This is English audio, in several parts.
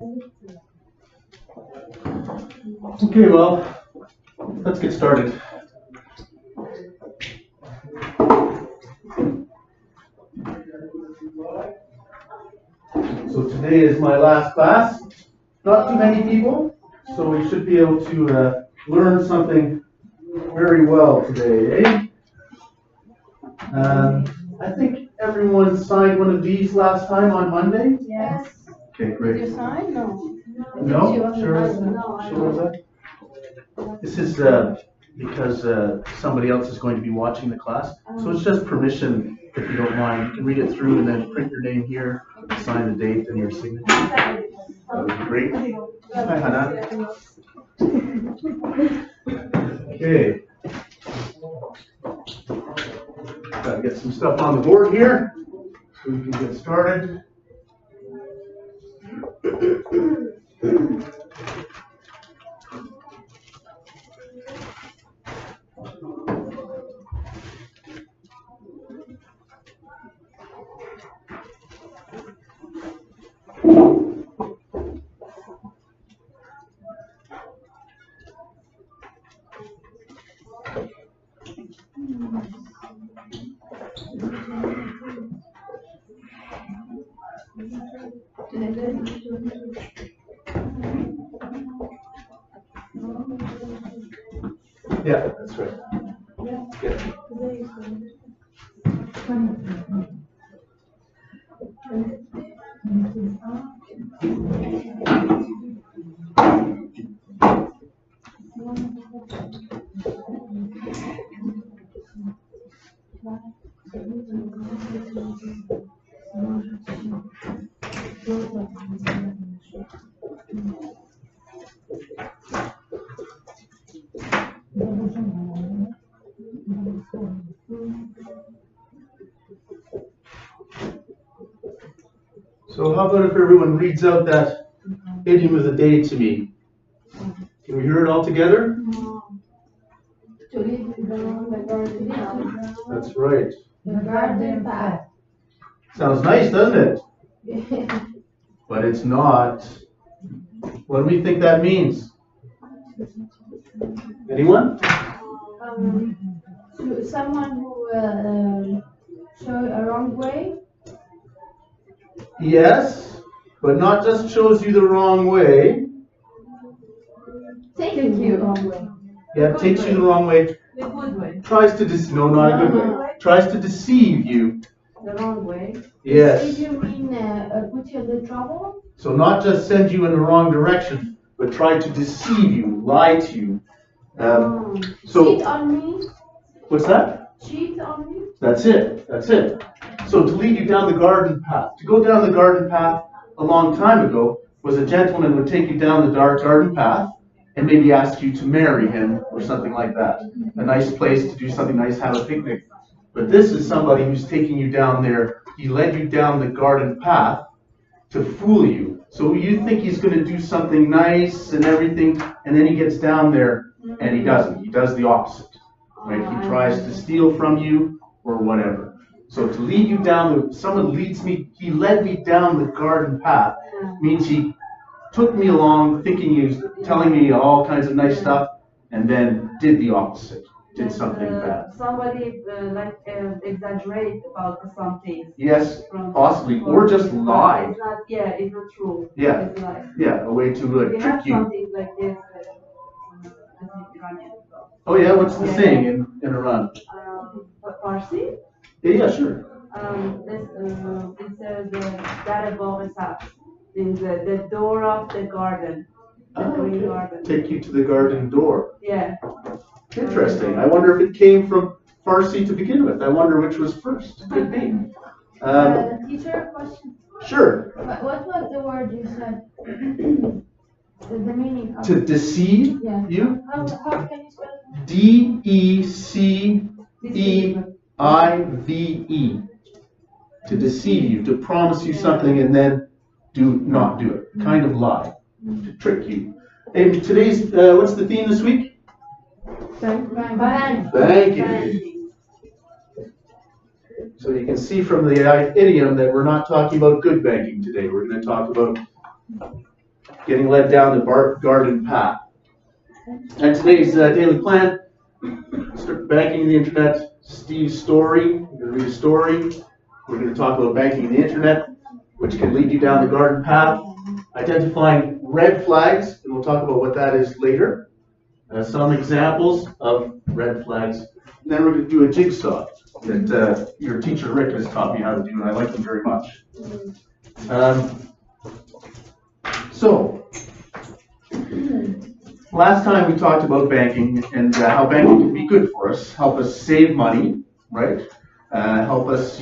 Okay, well, let's get started. So today is my last class. Not too many people, so we should be able to learn something very well today, eh? I think everyone signed one of these last time on Monday. Yes. Okay, great. Did you sign? No. No? She wasn't Sure is. present. Sure is that? This is because somebody else is going to be watching the class. So it's just permission, if you don't mind. You can read it through and then print your name here, sign the date and your signature. That would be great. Hi, Hannah. Okay. Gotta get some stuff on the board here so we can get started. Yeah, that's right. Yeah. So how about if everyone reads out that idiom of the day to me? Can we hear it all together? To lead down the garden path. That's right. The garden path. Sounds nice, doesn't it? But it's not. What do we think that means? Anyone? To someone who show a wrong way. Yes, but not just shows you the wrong way. Taking you the wrong way. Yeah, takes you the wrong way. The good way. Tries to no, not a good way. Tries to deceive you. The wrong way. Yes. Deceive you mean put you in trouble? So not just send you in the wrong direction, but try to deceive you, lie to you. Cheat on me. What's that? Cheat on me. That's it. That's it. So to lead you down the garden path. To go down the garden path a long time ago was a gentleman would take you down the dark garden path and maybe ask you to marry him or something like that. A nice place to do something nice, have a picnic. But this is somebody who's taking you down there. He led you down the garden path to fool you. So you think he's going to do something nice and everything, and then he gets down there and he doesn't. He does the opposite. Right? He tries to steal from you or whatever. So to lead you down, he led me down the garden path, means he took me along thinking he was telling me all kinds of nice stuff, and then did the opposite, did something bad. Somebody exaggerate about something. Yes, possibly, or just lie. It's not, it's not true. Yeah, it's lie. Yeah, a way to We trick have you. something like this in Iranian. Oh yeah, what's the saying in Iran? Farsi? Yeah, sure. It says Dar Bagh Sabz, means the door of the garden, the green garden. Take you to the garden door. Yeah. Interesting. I wonder if it came from Farsi to begin with. I wonder which was first. Could be. Teacher, question. Sure. What was the word you said? The meaning of To deceive you? How can you spell it? D-E-C-E-I-V-E. To deceive you, to promise you something and then do not do it. Kind of lie. To trick you. Hey, today's, what's the theme this week? Banking. So you can see from the idiom that we're not talking about good banking today. We're going to talk about getting led down the garden path. And today's daily plan, start banking the internet, Steve's story. We're going to read a story. We're going to talk about banking the internet, which can lead you down the garden path. Identifying red flags, and we'll talk about what that is later. Some examples of red flags. And then we're going to do a jigsaw that your teacher Rick has taught me how to do, and I like them very much. So, last time we talked about banking and how banking can be good for us, help us save money, right? Help us,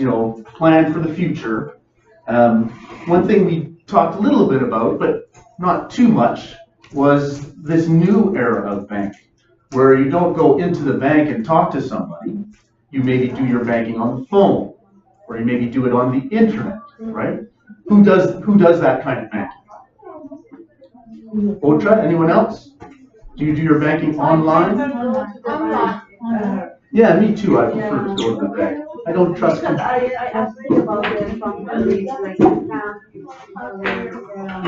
plan for the future. One thing we talked a little bit about, but not too much, was this new era of banking, where you don't go into the bank and talk to somebody. You maybe do your banking on the phone, or you maybe do it on the internet, right? Who does that kind of banking? Otra, anyone else? Do you do your banking online? Yeah, me too. I prefer to go to the bank. I don't trust them. I read about the companies like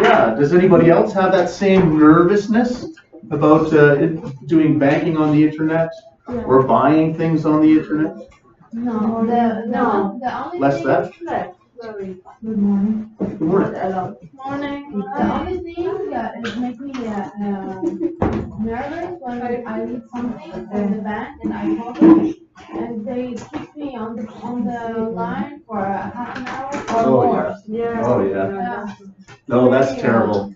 Yeah, does anybody else have that same nervousness about doing banking on the internet or buying things on the internet? No, the only Less thing, that? Sorry. Good morning. Good morning. Morning. The only thing that it makes me nervous when I read something from the bank and I call them and they keep me on the line for half an hour or Oh, more. Yeah. Oh, yeah. Yeah. No, that's terrible.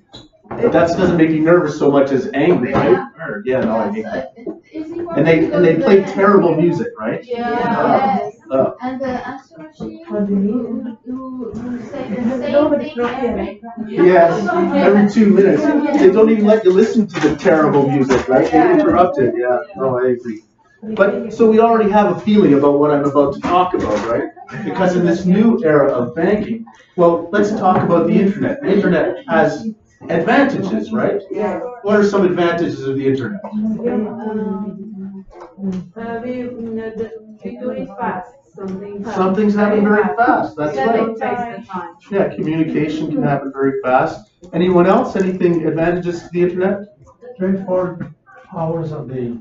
But that doesn't make you nervous so much as angry, right? Yeah, no, I hate that. It's easy for And me to go they to play the- terrible music, right? Yes. Oh. And the answer machine who say the same thing Yes, every 2 minutes. They don't even let you listen to the terrible music, right? They interrupt it, yeah. No, I agree. But, so we already have a feeling about what I'm about to talk about, right? Because in this new era of banking, well, let's talk about the internet. The internet has advantages, right? Yeah. What are some advantages of the internet? We do it fast. Some things happen very fast, that's Yeah, right. it takes the time. Yeah, communication can happen very fast. Anyone else? Anything advantages to the internet? 24 hours a day.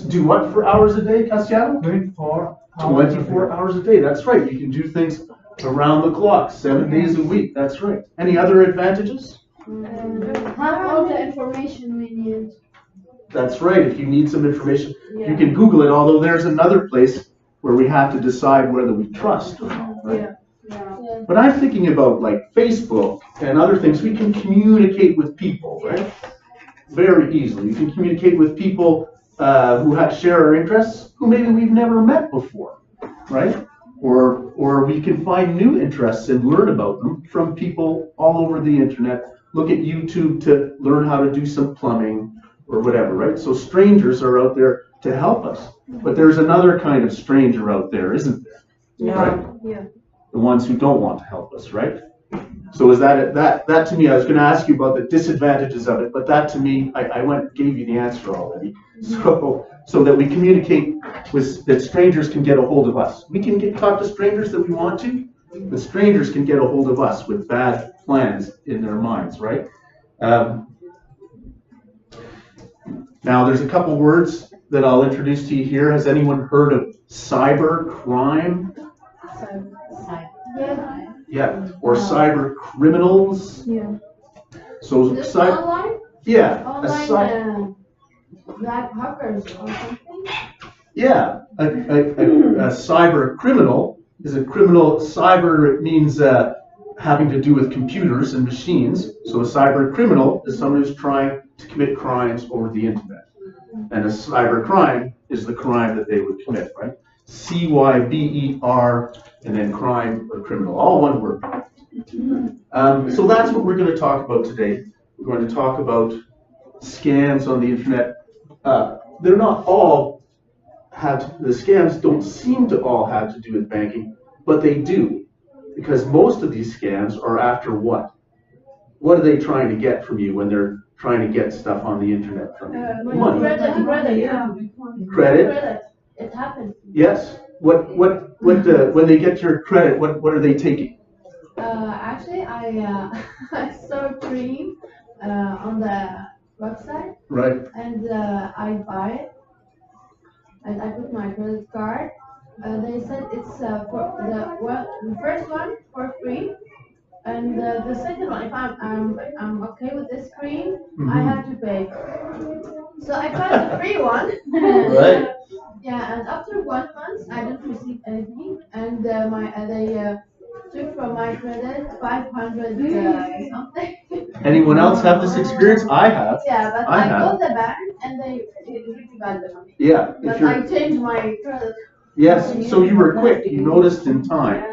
Do what for hours a day, Cassiano? 24 hours. 24 hours a day, that's right. You can do things around the clock, 7 days a week, that's right. Any other advantages? have all the information we need. That's right, if you need some information, you can Google it, although there's another place where we have to decide whether we trust or not, right? Yeah. But I'm thinking about like Facebook and other things, we can communicate with people, right? Very easily. You can communicate with people who share our interests, who maybe we've never met before, right? Or we can find new interests and learn about them from people all over the internet. Look at YouTube to learn how to do some plumbing or whatever, right? So strangers are out there to help us. But there's another kind of stranger out there, isn't there? Right? Yeah. The ones who don't want to help us, right? So is that to me, I was going to ask you about the disadvantages of it, but that to me, I gave you the answer already. So that we communicate with, that strangers can get a hold of us. We can talk to strangers that we want to, but strangers can get a hold of us with bad plans in their minds, right? Now, there's a couple words that I'll introduce to you here. Has anyone heard of cyber crime? Yeah, or cyber criminals. Yeah. So Just cyber, online? yeah, Online black hackers or something? yeah, a cyber criminal is a criminal. Cyber means having to do with computers and machines. So a cyber criminal is someone who's trying to commit crimes over the internet, and a cyber crime is the crime that they would commit, right? CYBER, and then crime or criminal, all one word. So that's what we're going to talk about today. We're going to talk about scams on the internet. They're not all the scams don't seem to all have to do with banking, but they do, because most of these scams are after what? What are they trying to get from you when they're trying to get stuff on the internet from you? Money. Credit. It happened. Yes. When they get your credit, what are they taking? Actually, I I saw a dream on the website, Right. and I buy it, and I put my credit card. They said it's for the first one for free, and the second one, if I'm okay with this screen, I have to pay. So I tried the free one. Right. Yeah, and after 1 month, I didn't receive anything, and they took from my credit 500 something. Anyone else have this experience? I have. Yeah, but I I have. called the bank and they refunded the money. Yeah. If But you're, I changed my credit. yes. So you were quick. You noticed in time.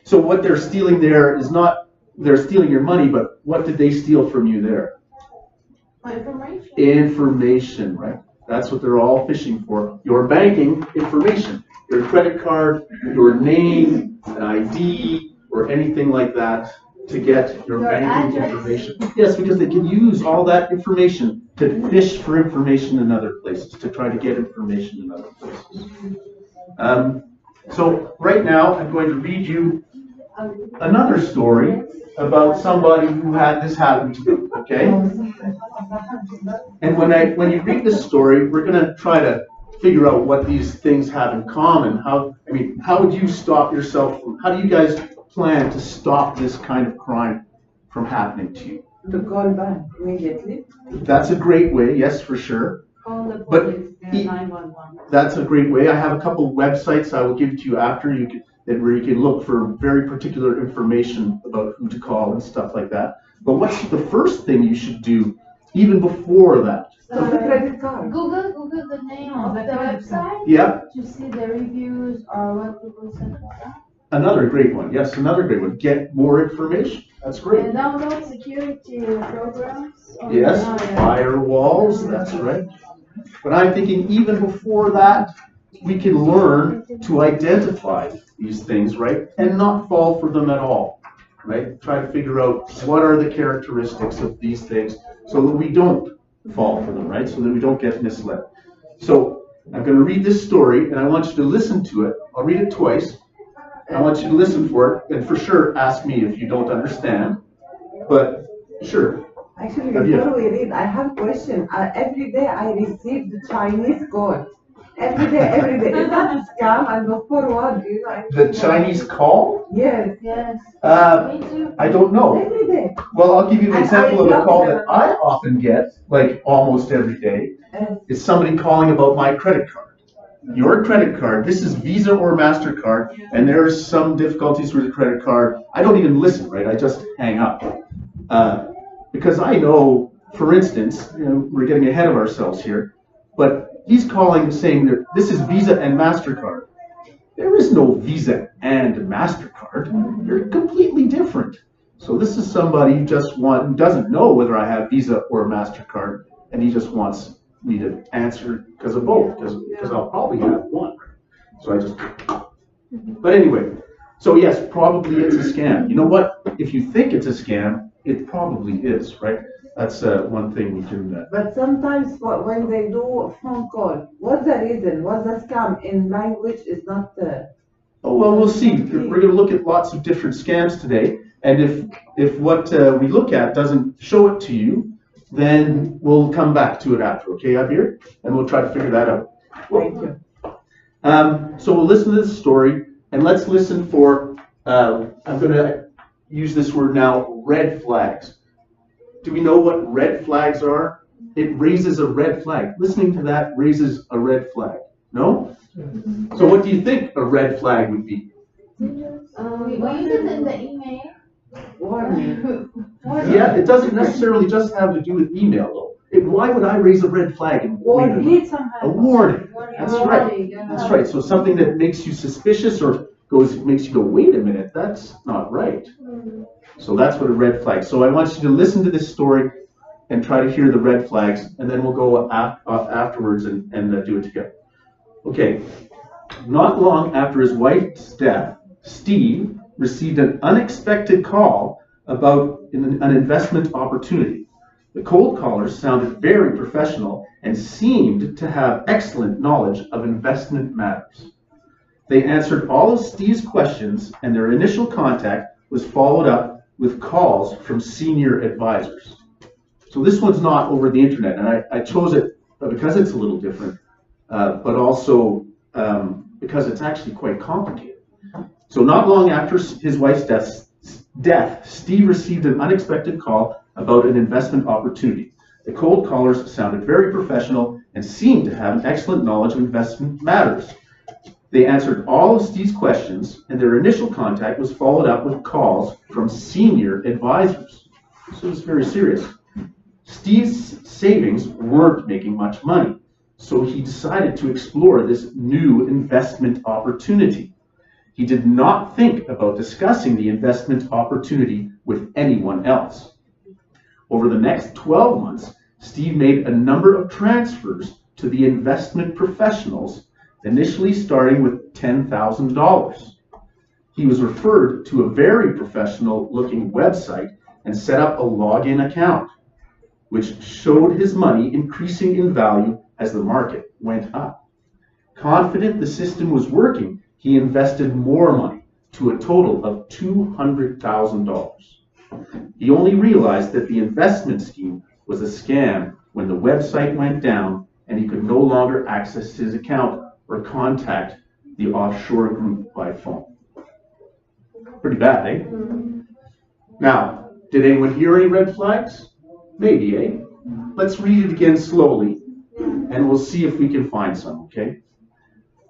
So what they're stealing there is not they're stealing your money, but what did they steal from you there? My information. Information, right? That's what they're all fishing for. Your banking information, your credit card, your name, an ID, or anything like that to get your banking address. information. Yes, because they can use all that information to fish for information in other places, to try to get information in other places. So right now, I'm going to read you another story about somebody who had this happen to them, okay? And when you read this story, we're going to try to figure out what these things have in common. How would you stop yourself from, how do you guys plan to stop this kind of crime from happening to you? To call back immediately. That's a great way, yes, for sure. Call the But police, 911. That's a great way. I have a couple websites I will give to you after where you can look for very particular information about who to call and stuff like that. But what's the first thing you should do even before that? With the credit card. Google the name of the website Yeah, to see the reviews or what people said about that. another great one. Yes, another great one. Get more information. That's great. And download security programs. on Yes, the- firewalls, that's right. But I'm thinking even before that, we can learn to identify these things, right? And not fall for them at all, right? Try to figure out what are the characteristics of these things so that we don't fall for them, right? So that we don't get misled. So I'm going to read this story and I want you to listen to it. I'll read it twice. I want you to listen for it and for sure ask me if you don't understand. But sure. Actually, Have you- before we read, I have a question. Every day I receive the Chinese call. Every day. Is that a scam? And before what? Do you know? The Chinese call? Yes, Yes. Uh, Me too. I don't know. every day. Well, I'll give you an I example of a love call it. that I often get, like almost every day. It's somebody calling about my credit card. Your credit card, this is Visa or MasterCard, and there's some difficulties with the credit card. I don't even listen, right? I just hang up. Because I know, for instance, we're getting ahead of ourselves here, but he's calling saying that this is Visa and MasterCard. There is no Visa and MasterCard. They're completely different. So this is somebody who who doesn't know whether I have Visa or MasterCard, and he just wants me to answer because of both, because I'll probably have one. So I just, but anyway, so yes, probably it's a scam. You know what? If you think it's a scam, it probably is, right? That's one thing we can. But sometimes when they do a phone call, what's the reason? What's the scam in language is not Oh, well, we'll see. We're going to look at lots of different scams today. And if what we look at doesn't show it to you, then we'll come back to it after, okay, Abir? And we'll try to figure that out. Thank you. So we'll listen to this story, and let's listen for, I'm going to use this word now, red flags. Do we know what red flags are? It raises a red flag. Listening to that raises a red flag. No? So what do you think a red flag would be? We use it in the email. Warning. Yeah, it doesn't necessarily just have to do with email, though. Why would I raise a red flag? And wait a minute. A warning. That's right. That's right. So something that makes you suspicious or makes you go, wait a minute, that's not right. So that's what a red flag. So I want you to listen to this story and try to hear the red flags, and then we'll go afterwards and do it together. Okay. Not long after his wife's death, Steve received an unexpected call about an investment opportunity. The cold callers sounded very professional and seemed to have excellent knowledge of investment matters. They answered all of Steve's questions, and their initial contact was followed up with calls from senior advisors. So this one's not over the internet, and I chose it because it's a little different, but also because it's actually quite complicated. So not long after his wife's death, Steve received an unexpected call about an investment opportunity. The cold callers sounded very professional and seemed to have an excellent knowledge of investment matters. They answered all of Steve's questions, and their initial contact was followed up with calls from senior advisors. So it was very serious. Steve's savings weren't making much money, so he decided to explore this new investment opportunity. He did not think about discussing the investment opportunity with anyone else. Over the next 12 months, Steve made a number of transfers to the investment professionals, initially starting with $10,000. He was referred to a very professional-looking website and set up a login account, which showed his money increasing in value as the market went up. Confident the system was working, he invested more money, to a total of $200,000. He only realized that the investment scheme was a scam when the website went down and he could no longer access his account or contact the offshore group by phone. Pretty bad, eh? Now, did anyone hear any red flags? Maybe, eh? Let's read it again slowly, and we'll see if we can find some, okay?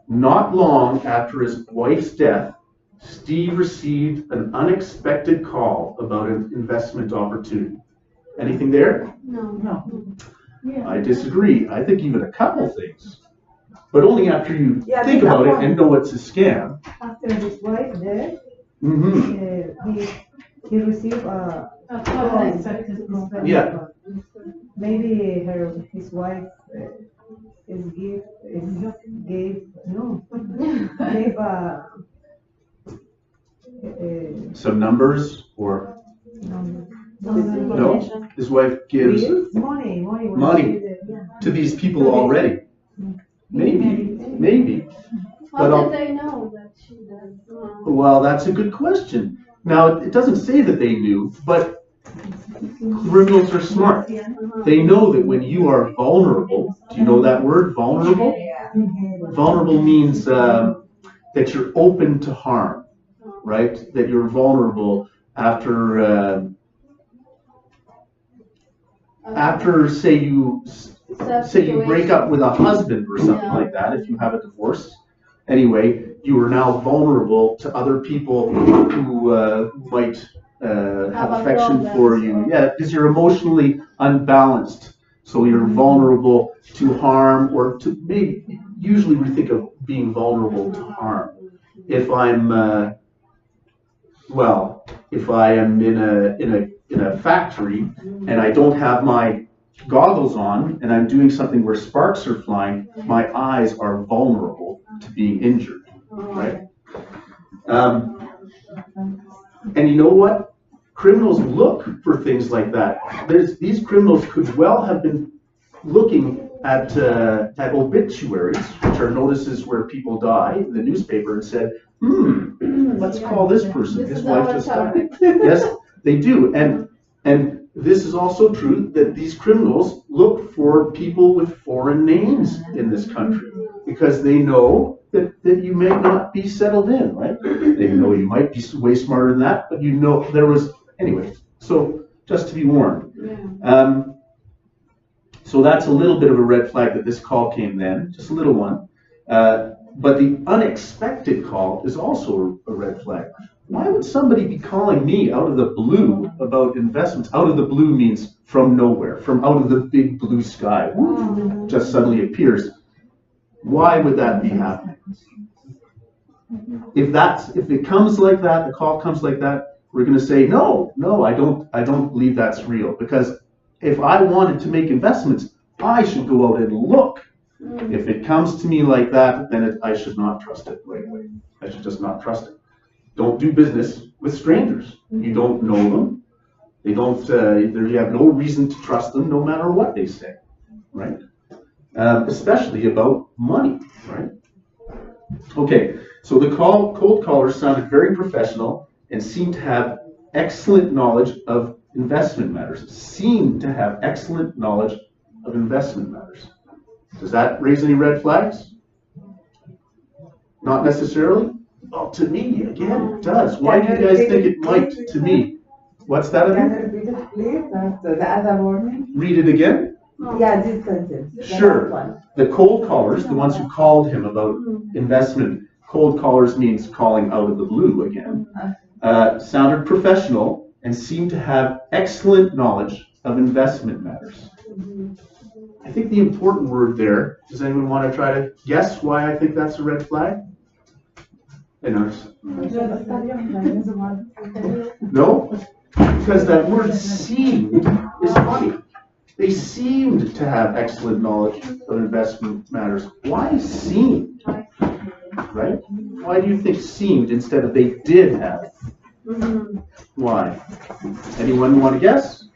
Not long after his wife's death, Steve received an unexpected call about an investment opportunity. Anything there? No. Yeah. I disagree. I think even a couple things. But only after you Yeah, think that about it one. and know it's a scam. After his wife died, Mm-hmm. he received a Unexpected call. Yeah. Maybe his wife gave Some numbers or no? His wife gives money money to these people already. Maybe. But How did they know that she does? Well, that's a good question. Now, it doesn't say that they knew, but criminals are smart. They know that when you are vulnerable, do you know that word, vulnerable? Vulnerable means that you're open to harm, right? That you're vulnerable after say you break up with a husband or something like that, if you have a divorce. Anyway, you are now vulnerable to other people who might have affection for you. Yeah, because you're emotionally unbalanced. So you're vulnerable to harm, or to maybe, usually we think of being vulnerable to harm. If I'm, if I am in a factory and I don't have my goggles on and I'm doing something where sparks are flying, my eyes are vulnerable to being injured, right? And you know what? Criminals look for things like that. These criminals could well have been looking at obituaries, which are notices where people die, in the newspaper, and said, let's call this person. His wife just died. Yes, they do. And this is also true that these criminals look for people with foreign names in this country because they know that you may not be settled in, right? They know you might be way smarter than that, but you know there was, anyway, so just to be warned. So that's a little bit of a red flag that this call came then, just a little one. But the unexpected call is also a red flag. Why would somebody be calling me out of the blue about investments? Out of the blue means from nowhere, from out of the big blue sky. Just suddenly appears. Why would that be happening? If it comes like that, the call comes like that, we're going to say, no, I don't believe that's real. Because if I wanted to make investments, I should go out and look. If it comes to me like that, then I should not trust it right away. I should just not trust it. Don't do business with strangers. You don't know them. They don't. You have no reason to trust them, no matter what they say, right? Especially about money, right? Okay, so the cold caller sounded very professional and seemed to have excellent knowledge of investment matters. Seemed to have excellent knowledge of investment matters. Does that raise any red flags? Not necessarily? Well, to me, again, it does. Why do you guys think it might to me? What's that Can again? you repeat it, please? That's the other warning. Read it again? Yeah, this sentence. The Sure. last one. The cold callers, the ones who called him about investment, cold callers means calling out of the blue again, sounded professional and seemed to have excellent knowledge of investment matters. I think the important word there, does anyone want to try to guess why I think that's a red flag? No? Because that word seemed is funny. They seemed to have excellent knowledge of investment matters. Why seemed? Right? Why do you think seemed instead of they did have? Why? Anyone want to guess?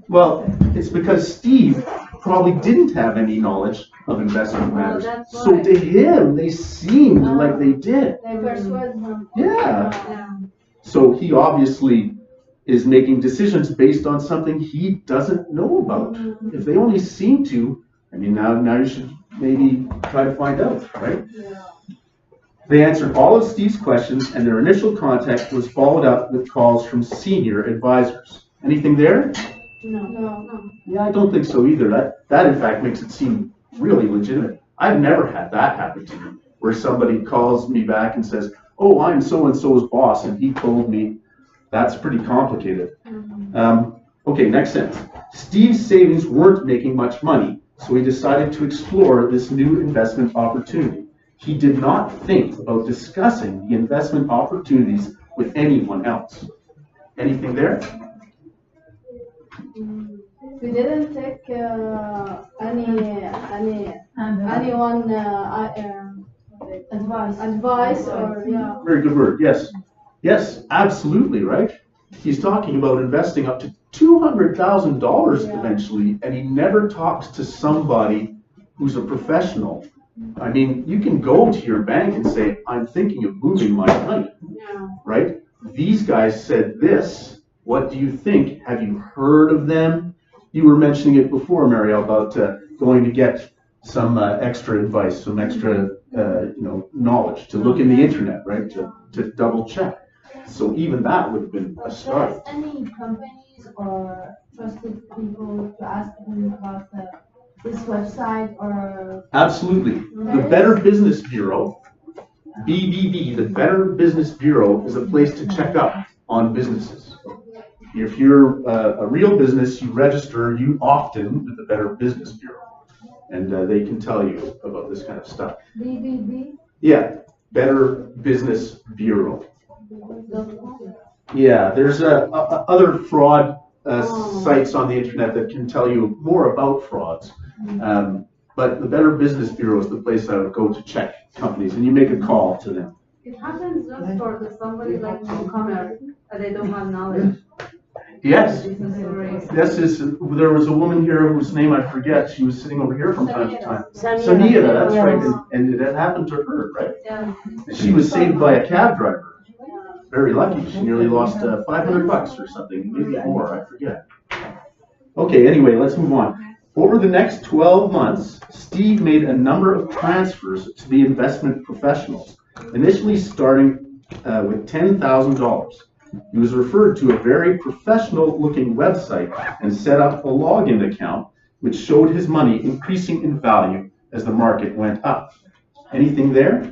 Well, it's because Steve probably didn't have any knowledge of investment matters. So to him, they seemed like they did. They persuade him. Yeah. So he obviously is making decisions based on something he doesn't know about. If they only seem to, I mean, now you should maybe try to find out, right? They answered all of Steve's questions, and their initial contact was followed up with calls from senior advisors. Anything there? No. Yeah, I don't think so either. That in fact makes it seem really legitimate. I've never had that happen to me, where somebody calls me back and says, "Oh, I'm so-and-so's boss, and he told me." That's pretty complicated. Okay, next sentence. Steve's savings weren't making much money, so he decided to explore this new investment opportunity. He did not think about discussing the investment opportunities with anyone else. Anything there? We didn't take anyone advice or yeah. Very good word. Yes, absolutely, right? He's talking about investing up to $200,000 eventually, and he never talks to somebody who's a professional. I mean, you can go to your bank and say, "I'm thinking of moving my money," right? These guys said this. What do you think? Have you heard of them? You were mentioning it before, Mario, about going to get some extra advice, some extra knowledge, to look in the internet, right? To double check. So even that would have been a start. Any companies or trusted people to ask them about this website or? Absolutely. The Better Business Bureau, BBB, the Better Business Bureau, is a place to check up on businesses. If you're a real business, you register, you opt in with the Better Business Bureau, and they can tell you about this kind of stuff. BBB? Yeah, Better Business Bureau. Yeah, there's other fraud sites on the internet that can tell you more about frauds. But the Better Business Bureau is the place I would go to check companies, and you make a call to them. It happens just for somebody like newcomer, they don't have knowledge. Yes. This is There was a woman here whose name I forget. She was sitting over here from time to time. Samira, that's right. And it happened to her, right? Yeah. And she was saved by a cab driver. Very lucky. She nearly lost $500 or something, maybe more, I forget. Okay, anyway, let's move on. Over the next 12 months, Steve made a number of transfers to the investment professionals, initially starting with $10,000. He was referred to a very professional-looking website and set up a login account, which showed his money increasing in value as the market went up. Anything there?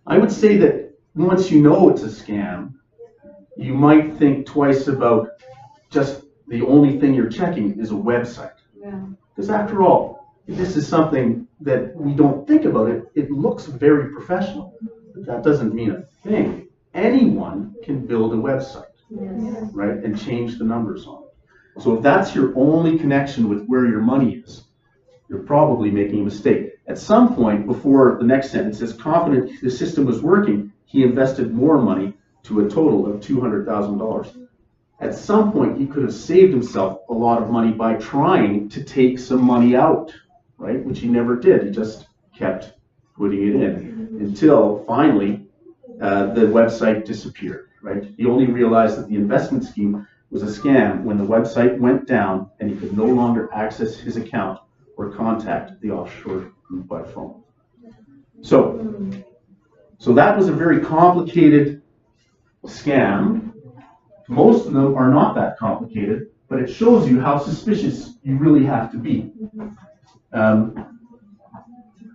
I would say that once you know it's a scam, you might think twice about just the only thing you're checking is a website. Because after all, this is something that we don't think about it. It looks very professional, but that doesn't mean a thing. Anyone can build a website, right, and change the numbers on it. So if that's your only connection with where your money is, you're probably making a mistake. At some point before the next sentence is confident the system was working, he invested more money to a total of $200,000. At some point, he could have saved himself a lot of money by trying to take some money out, right? Which he never did. He just kept putting it in until finally the website disappeared, right? He only realized that the investment scheme was a scam when the website went down and he could no longer access his account or contact the offshore group by phone. So that was a very complicated scam. Most of them are not that complicated, but it shows you how suspicious you really have to be.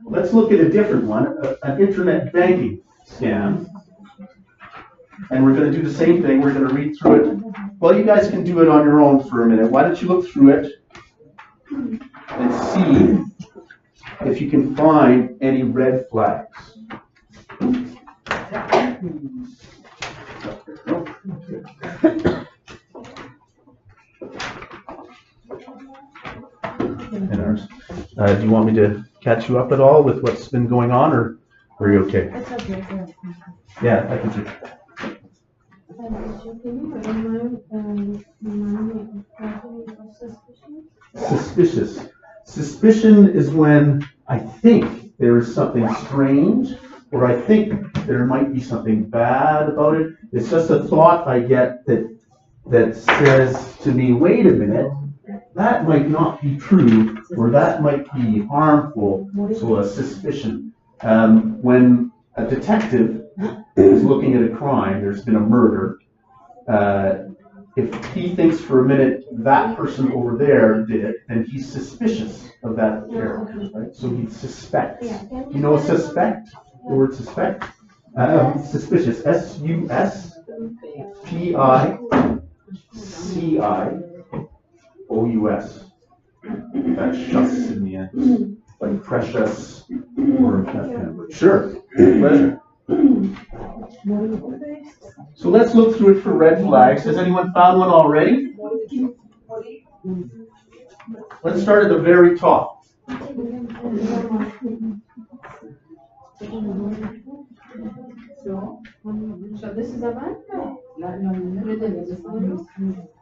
Let's look at a different one, an internet banking scam. And we're going to do the same thing. We're going to read through it. Well, you guys can do it on your own for a minute. Why don't you look through it and see if you can find any red flags. Do you want me to catch you up at all with what's been going on, or are you okay? It's okay. Yeah, I can see. Suspicious. Suspicion is when I think there is something strange, or I think there might be something bad about it. It's just a thought I get that says to me, wait a minute, that might not be true, or that might be harmful, so a suspicion. When a detective is looking at a crime, there's been a murder, if he thinks for a minute that person over there did it, then he's suspicious of that character, right? So he suspects. You know suspect? The word suspect? Suspicious. S-U-S-P-I-C-I-O-U-S. That shuts in the end. Like precious or that kind of word. Sure. Pleasure. So let's look through it for red flags. Has anyone found one already? Let's start at the very top. So this is a bank?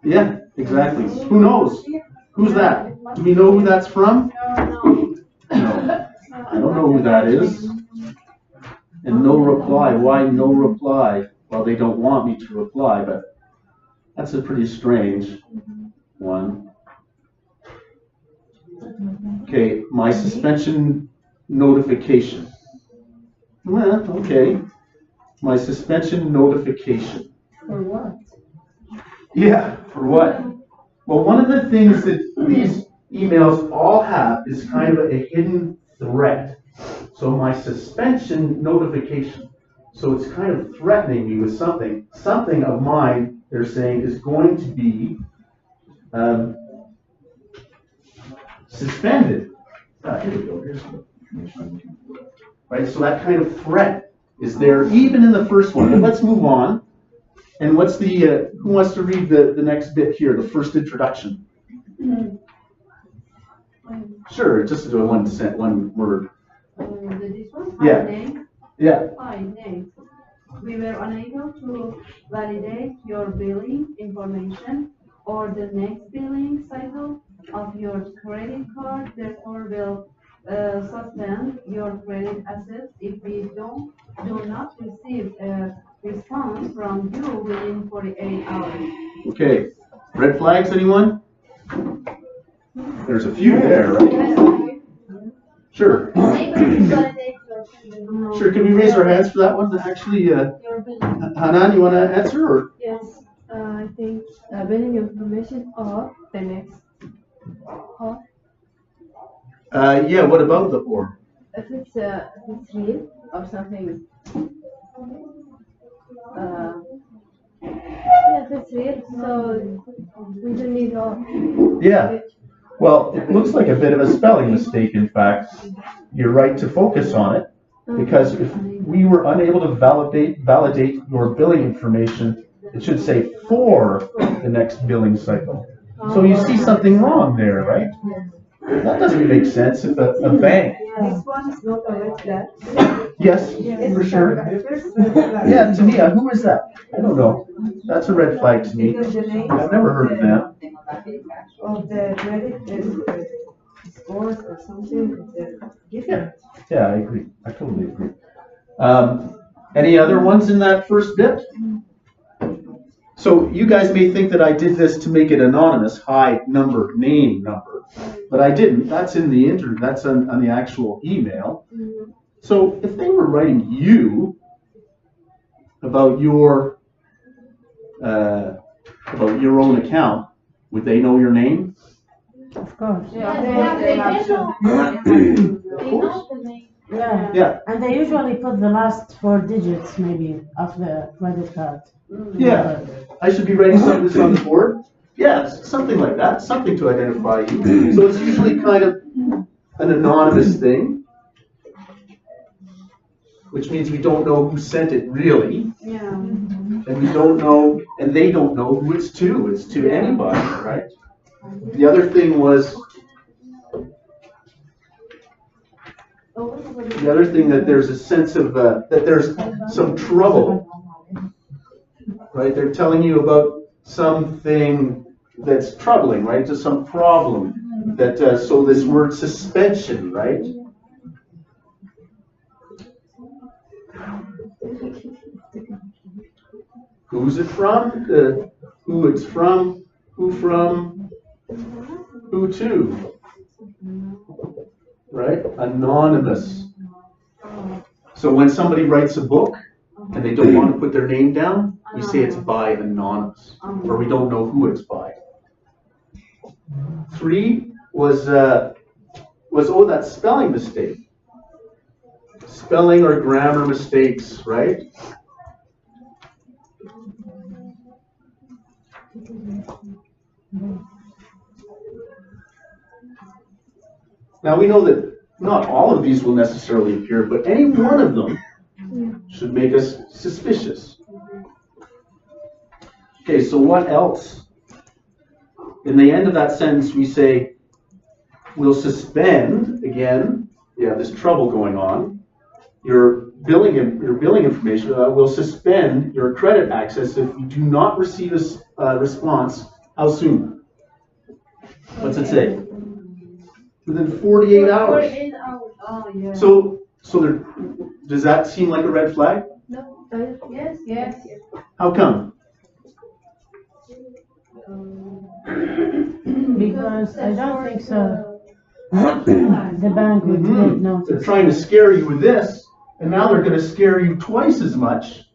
Yeah, exactly. Who knows? Who's that? Do we know who that's from? No. I don't know who that is. And no reply. Why no reply? Well, they don't want me to reply, but that's a pretty strange one. Okay, my suspension notification. Well, okay. My suspension notification. For what? Yeah, for what? Well, one of the things that these emails all have is kind of a hidden threat. So my suspension notification. So it's kind of threatening me with something. Something of mine, they're saying, is going to be suspended. Here we go. Here's the information. Right, so that kind of threat is there even in the first one. But let's move on. And what's the, who wants to read the next bit here, the first introduction? Sure, just do one word. This one? Yeah. Name? Yeah. Hi, name. We were unable to validate your billing information or the next billing cycle of your credit card, therefore will suspend your credit assets if we do not receive a response from you within 48 hours. Okay. Red flags, anyone? There's a few there, right? Sure. Sure, can we raise our hands for that one? Actually, Hanan, you want to answer? Or? Yes, I think billing information of the next call. Yeah, what about the or? If it's real or something. Yeah, if it's real, so we don't need all. Yeah. Well, it looks like a bit of a spelling mistake, in fact. You're right to focus on it, because if we were unable to validate your billing information, it should say for the next billing cycle. So you see something wrong there, right? That doesn't make sense if a bank. This one is not a red flag. Yes, for sure. Yeah, to me, who is that? I don't know. That's a red flag to me. Because the name I've never heard of them. of the credit scores or something is different. Yeah, I agree. I totally agree. Any other ones in that first bit? So you guys may think that I did this to make it anonymous, hi, number, name, number, but I didn't. That's in the that's on the actual email. So if they were writing you about your own account, would they know your name? Of course. Yes, they know. They know the name. Yeah. Yeah. And they usually put the last 4 digits maybe of the credit card. Yeah. I should be writing some of this on the board. Yeah, something like that, something to identify you. So it's usually kind of an anonymous thing, which means we don't know who sent it really. Yeah. And we don't know, and they don't know who it's to. It's to anybody, right? The other thing was, that there's a sense of, that there's some trouble, right? They're telling you about something that's troubling, right? Just some problem that, so this word suspension, right? Who's it from? Who it's from? Who from? Who to? Right? Anonymous. So when somebody writes a book and they don't want to put their name down, we say it's by anonymous, or we don't know who it's by. 3 was that spelling mistake. Spelling or grammar mistakes, right? Now we know that not all of these will necessarily appear, but any one of them should make us suspicious. Okay, so what else? In the end of that sentence, we say, we'll suspend, again, you have this trouble going on, your billing information, will suspend your credit access if you do not receive a response. How soon? What's it say? Within 48 hours. 48 hours. Oh, yeah. So does that seem like a red flag? No. Yes. Yes. How come? Because I don't think so. The bank would take They're notice. trying to scare you with this, and now they're going to scare you twice as much,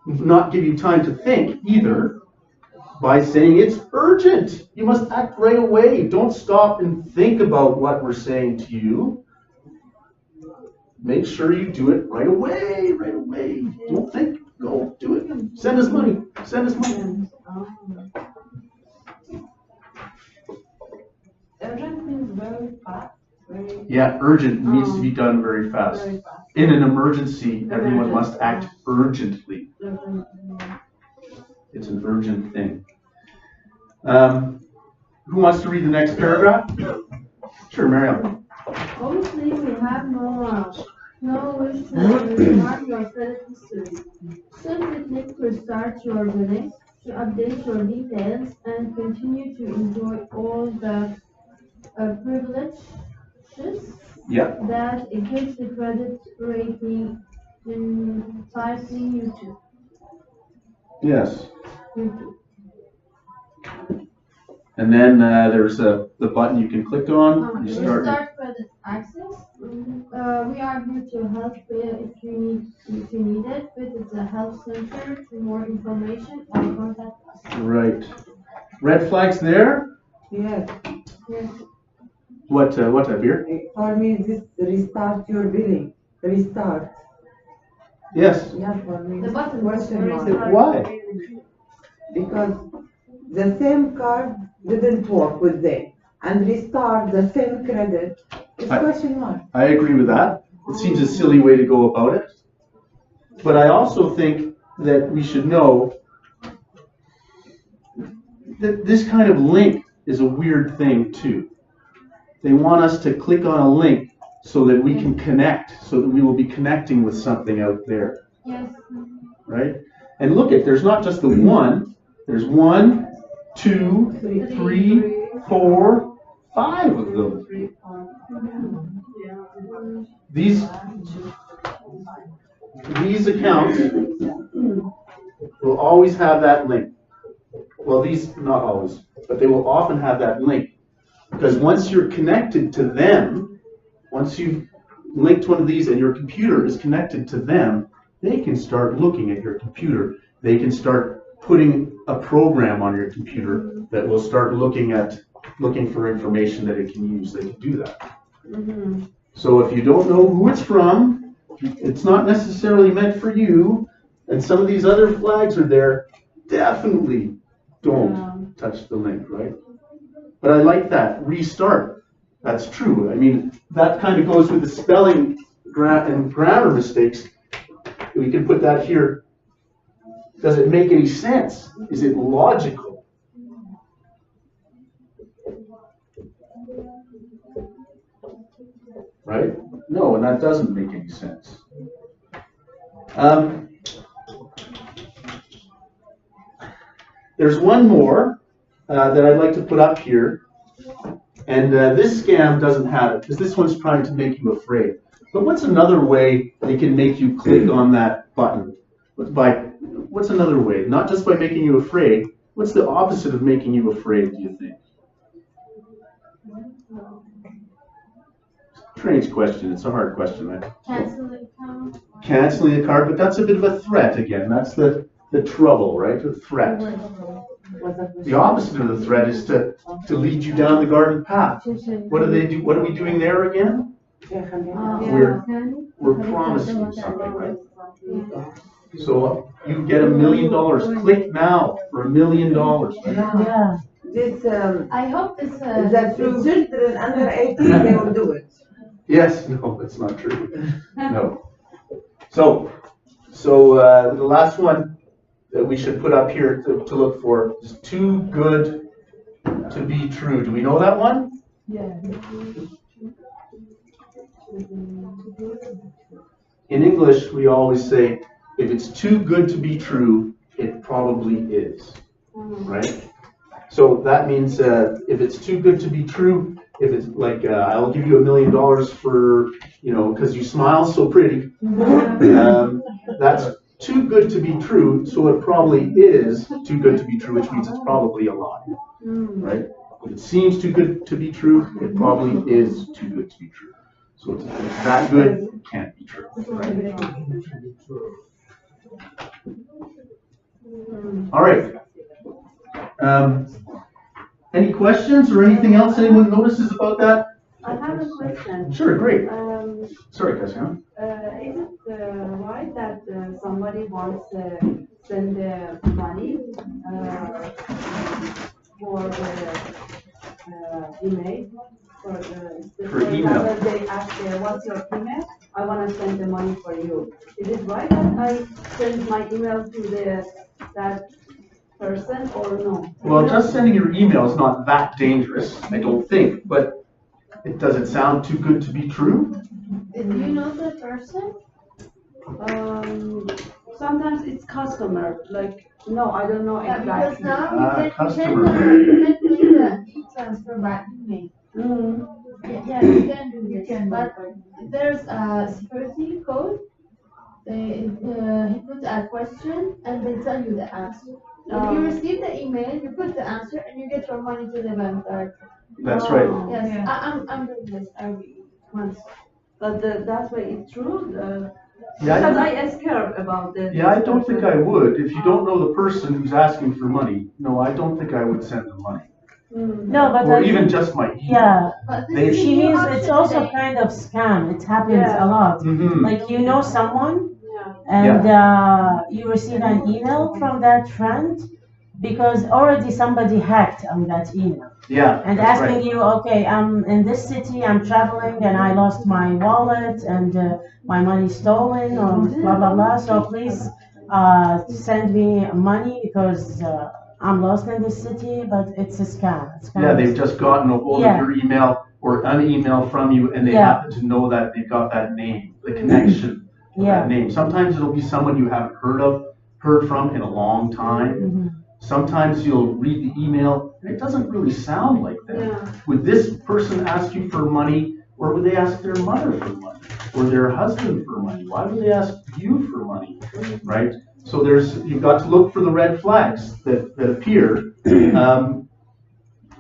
not give you time to think either, by saying it's urgent. You must act right away. Don't stop and think about what we're saying to you. Make sure you do it right away, right away. Don't think, go do it. Send us money, send us money. Urgent means very fast. Very, Yeah, urgent needs to be done very fast. very fast. In an emergency, everyone must act urgently. Urgent. It's an urgent thing. Who wants to read the next paragraph? Sure, Marielle. Obviously, we have no wish to restart your credit history. Simply click Restart Your Billing to update your details and continue to enjoy all the privileges Yep. that it gives the credit rating enticing you to. Yes. YouTube. And then there's the button you can click on. You start. Restart credit access. We are here to help if you need it. Visit the help center for more information or contact us. Right. Red flags there. Yes. Yes. What Abir? For me, this restart your billing. Restart. Yes. Yeah, for me. The button Question was mark. Why? Because the same card didn't work with them. And restart the same credit. It's question mark. I agree with that. It seems a silly way to go about it. But I also think that we should know that this kind of link is a weird thing too. They want us to click on a link so that we can connect, so that we will be connecting with something out there, Yes. right? And look at, there's not just the one, there's 1, 2, 3, 4, 5 of them. These these accounts will always have that link. Well, these, not always, but they will often have that link. Because once you're connected to them, once you've linked one of these and your computer is connected to them, they can start looking at your computer. They can start putting a program on your computer that will start looking for information that it can use. They can do that. Mm-hmm. So if you don't know who it's from, it's not necessarily meant for you, and some of these other flags are there, definitely don't touch the link, right? But I like that, restart. That's true. I mean, that kind of goes with the spelling and grammar mistakes. We can put that here. Does it make any sense? Is it logical? Right? No, and that doesn't make any sense. There's one more that I'd like to put up here. And this scam doesn't have it, because this one's trying to make you afraid. But what's another way they can make you click on that button? What's another way? Not just by making you afraid. What's the opposite of making you afraid, do you think? Strange question. It's a hard question. Canceling account. Canceling a card, but that's a bit of a threat again. That's the trouble, right? The threat. The opposite of the threat is to lead you down the garden path. What do they do? What are we doing there again? We're promising you something, right? So you get $1 million. Click now for $1 million. Right? Yeah. This, I hope this. that the children under 18, they will do it. Yes. No, that's not true. No. So the last one that we should put up here to look for is too good to be true. Do we know that one? Yeah. In English, we always say, if it's too good to be true, it probably is, right? So that means if it's too good to be true, if it's like, I'll give you $1 million for, because you smile so pretty, that's too good to be true, so it probably is too good to be true, which means it's probably a lie, right? If it seems too good to be true, it probably is too good to be true. So it's that good, it can't be true, right? All right. Any questions or anything else anyone notices about that? I have a question. Sure, great. Sorry, Cassian. Is it right that somebody wants to send money for the email? For email? They ask, what's your email? I want to send the money for you. Is it right that I send my email to that person or no? Well, just sending your email is not that dangerous, I don't think, but does it sound too good to be true? Do you know the person? Sometimes it's customer, like, no, I don't know Yeah, exactly. because now you can customer. make the e-transfer by email. Mm. Yeah, you can do this, but there's a security code. He puts a question and they tell you the answer. When you receive the email, you put the answer and you get your money to the bank directly. That's right. Yes, Yeah. I'm doing this every month. But that's why it's true. Yeah, Because I scared about this. Yeah, I don't think I would. If you don't know the person who's asking for money, no, I don't think I would send them money. No, but Or even just my email. yeah. But this They- is a She new means option it's also today. kind of scam. It happens Yeah. a lot. Mhm. Like you know someone Yeah. and you receive an email from that friend because already somebody hacked on that email Yeah, and that's asking right. you, okay, I'm in this city, I'm traveling and I lost my wallet and my money stolen or blah blah blah. So please send me money because I'm lost in this city, but it's a scam. It's kind Yeah, of they've just gotten a hold Yeah. of your email or an email from you, and they Yeah. happen to know that they've got that name, the connection to Yeah. that name. Sometimes it'll be someone you haven't heard from in a long time. Mhm. Sometimes you'll read the email, and it doesn't really sound like them. Yeah. Would this person ask you for money, or would they ask their mother for money? or their husband for money? Why would they ask you for money, right? So you've got to look for the red flags that appear.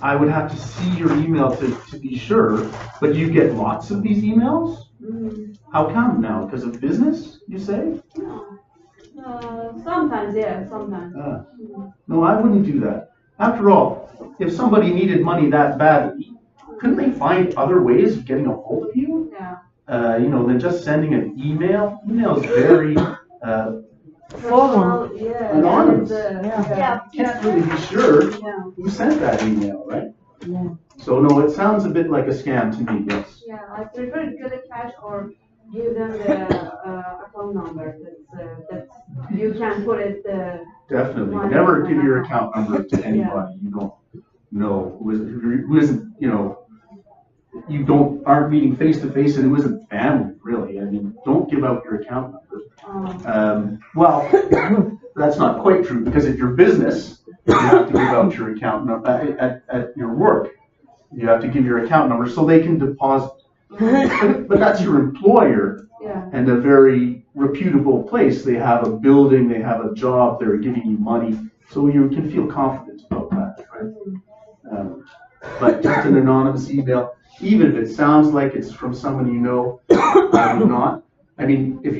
I would have to see your email to be sure, but you get lots of these emails? How come now? Because of business, you say? Sometimes, yeah, sometimes. No, I wouldn't do that. After all, if somebody needed money that badly, couldn't they find other ways of getting a hold of you? Yeah. Than just sending an email? Email is very Formal. Yeah. anonymous. Yeah. Can't really be sure Yeah. who sent that email, right? Yeah. So no, it sounds a bit like a scam to me, yes. Yeah, I prefer to get it cash or give them the account number that you can put it. Definitely. Money. Never give your account number to anybody you don't know who isn't, aren't meeting face to face and who isn't family, really. I mean, don't give out your account number. Well, that's not quite true, because if you're business, you have to give out your account number at your work. You have to give your account number so they can deposit. But that's your employer, Yeah. and a very reputable place. They have a building, they have a job, they're giving you money, so you can feel confident about that, right? But just an anonymous email, even if it sounds like it's from someone you know, I would not. I mean, if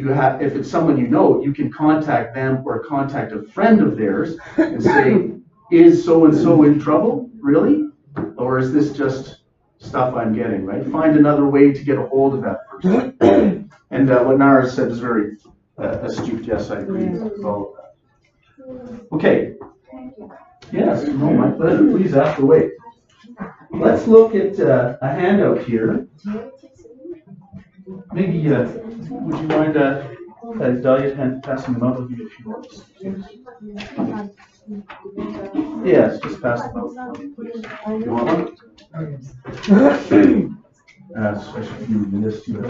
it's someone you know, you can contact them or contact a friend of theirs and say, is so and so in trouble, really? Or is this just stuff I'm getting, right? Find another way to get a hold of that person. And what Nara said is very astute. Yes, I agree with all of that. Okay. Yes, no, my pleasure. Please have to wait. Let's look at a handout here. Maybe, would you mind, Dahlia, passing them out of you if you want? Yes, just pass them out. You want one? So I should give this to you.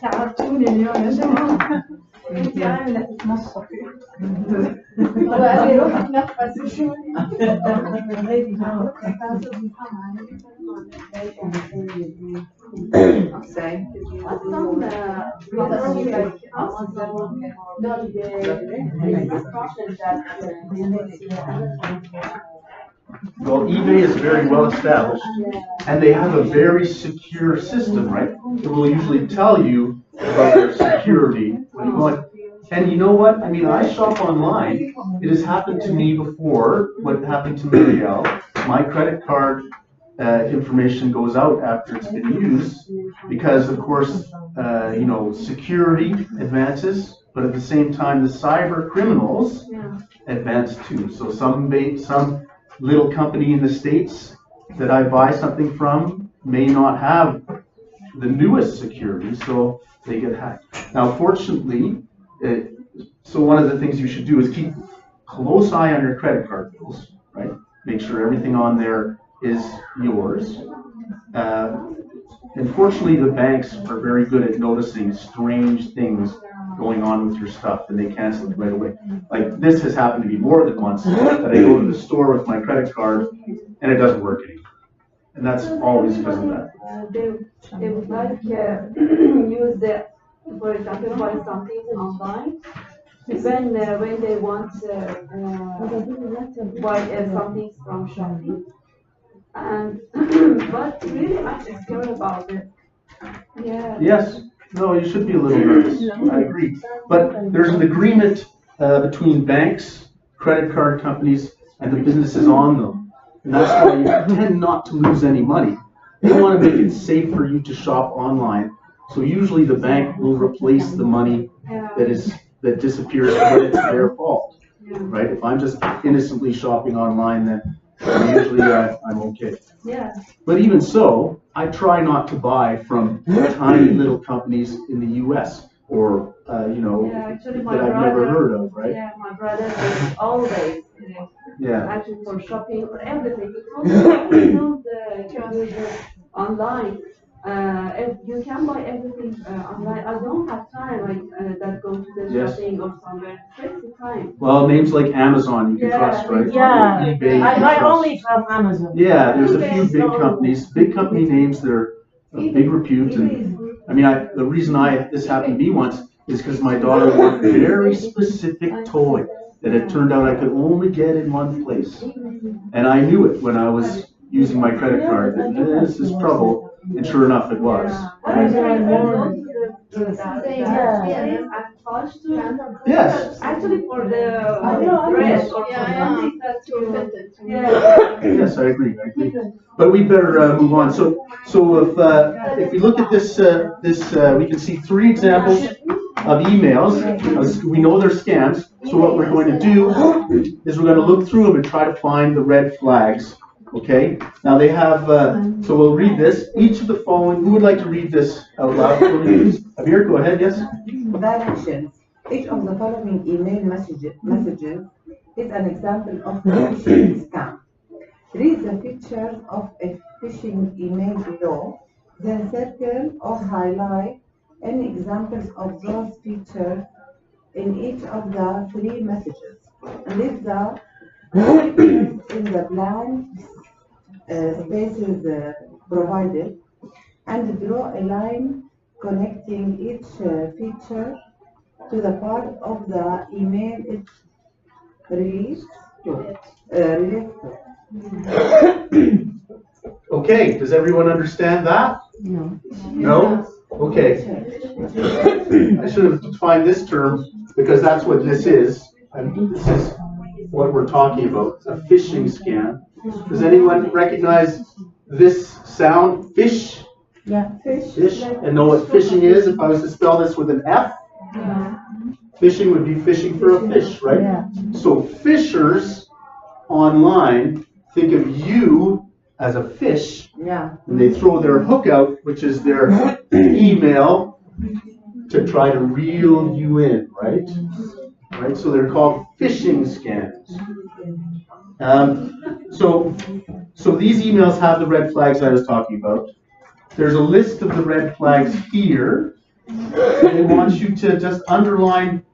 تعبتوني اليوم يا جماعة. انت عاملة تتنشطي. وقال لي روحي تنفسي شوي. Well, eBay is very well established, and they have a very secure system, right? It will usually tell you about their security when you go in. And you know what? I mean, I shop online. It has happened to me before. What happened to Muriel, my credit card information goes out after it's been used because, of course, security advances, but at the same time, the cyber criminals advance too. So some little company in the States that I buy something from may not have the newest security, so they get hacked. Now, fortunately, so one of the things you should do is keep a close eye on your credit card bills, right? Make sure everything on there is yours. And fortunately, the banks are very good at noticing strange things going on with your stuff, and they cancel it right away. Like this has happened to me more than once, that I go to the store with my credit card, and it doesn't work anymore. And that's always because of that. They would like use the, for example, buy something online. When they want buy something from Shopee, and but really I'm scared about it. Yeah. Yes. No, you should be a little nervous. I agree. But there's an agreement between banks, credit card companies, and the businesses on them. And that's why you tend not to lose any money. They want to make it safe for you to shop online. So usually the bank will replace the money that disappears when it's their fault. Right? If I'm just innocently shopping online, then usually I'm okay. Yeah. But even so, I try not to buy from tiny little companies in the U.S. or actually my that I've never heard of, right? Yeah, my brother is always actually for shopping for everything. He told me don't use online. If you can buy everything online, I don't have time like that go to the Yes. shopping or somewhere. Takes the time. Well, names like Amazon, you can Yeah. trust, right? Yeah, eBay, you I can buy trust. only from Amazon. Yeah, there's a few big companies, big company names, they're of big repute, and, I mean, the reason this happened to me once is because my daughter wanted a very specific toy that it turned out I could only get in one place. And I knew it when I was using my credit card, that this is trouble, and sure enough, it was. Yes. Actually, for the know. dress or Yeah, for yeah. something that you. Yeah. Yes, I agree. But we better move on. So if we look at this, we can see 3 examples of emails. We know they're scams. So what we're going to do is we're going to look through them and try to find the red flags. Okay. Now they have. So we'll read this. Each of the following. Who would like to read this out loud? Amir, go ahead. Yes. Directions. Each of the following email messages is an example of a phishing scam. Read the features of a phishing email below, then circle or highlight any examples of those features in each of the 3 messages. Leave the features in the blank spaces provided, and draw a line connecting each feature to the part of the email it relates to. Okay. Does everyone understand that? No. No? Okay. I should have defined this term because that's what this is. And this is what we're talking about, a phishing scam. Does anyone recognize this sound? Fish? Yeah. Fish? And know what fishing is? If I was to spell this with an F, fishing would be fishing for a fish, right? Yeah. So fishers online think of you as a fish, Yeah. and they throw their hook out, which is their email, to try to reel you in, right? Right. So they're called phishing scams. So these emails have the red flags I was talking about. There's a list of the red flags here. They want you to just underline.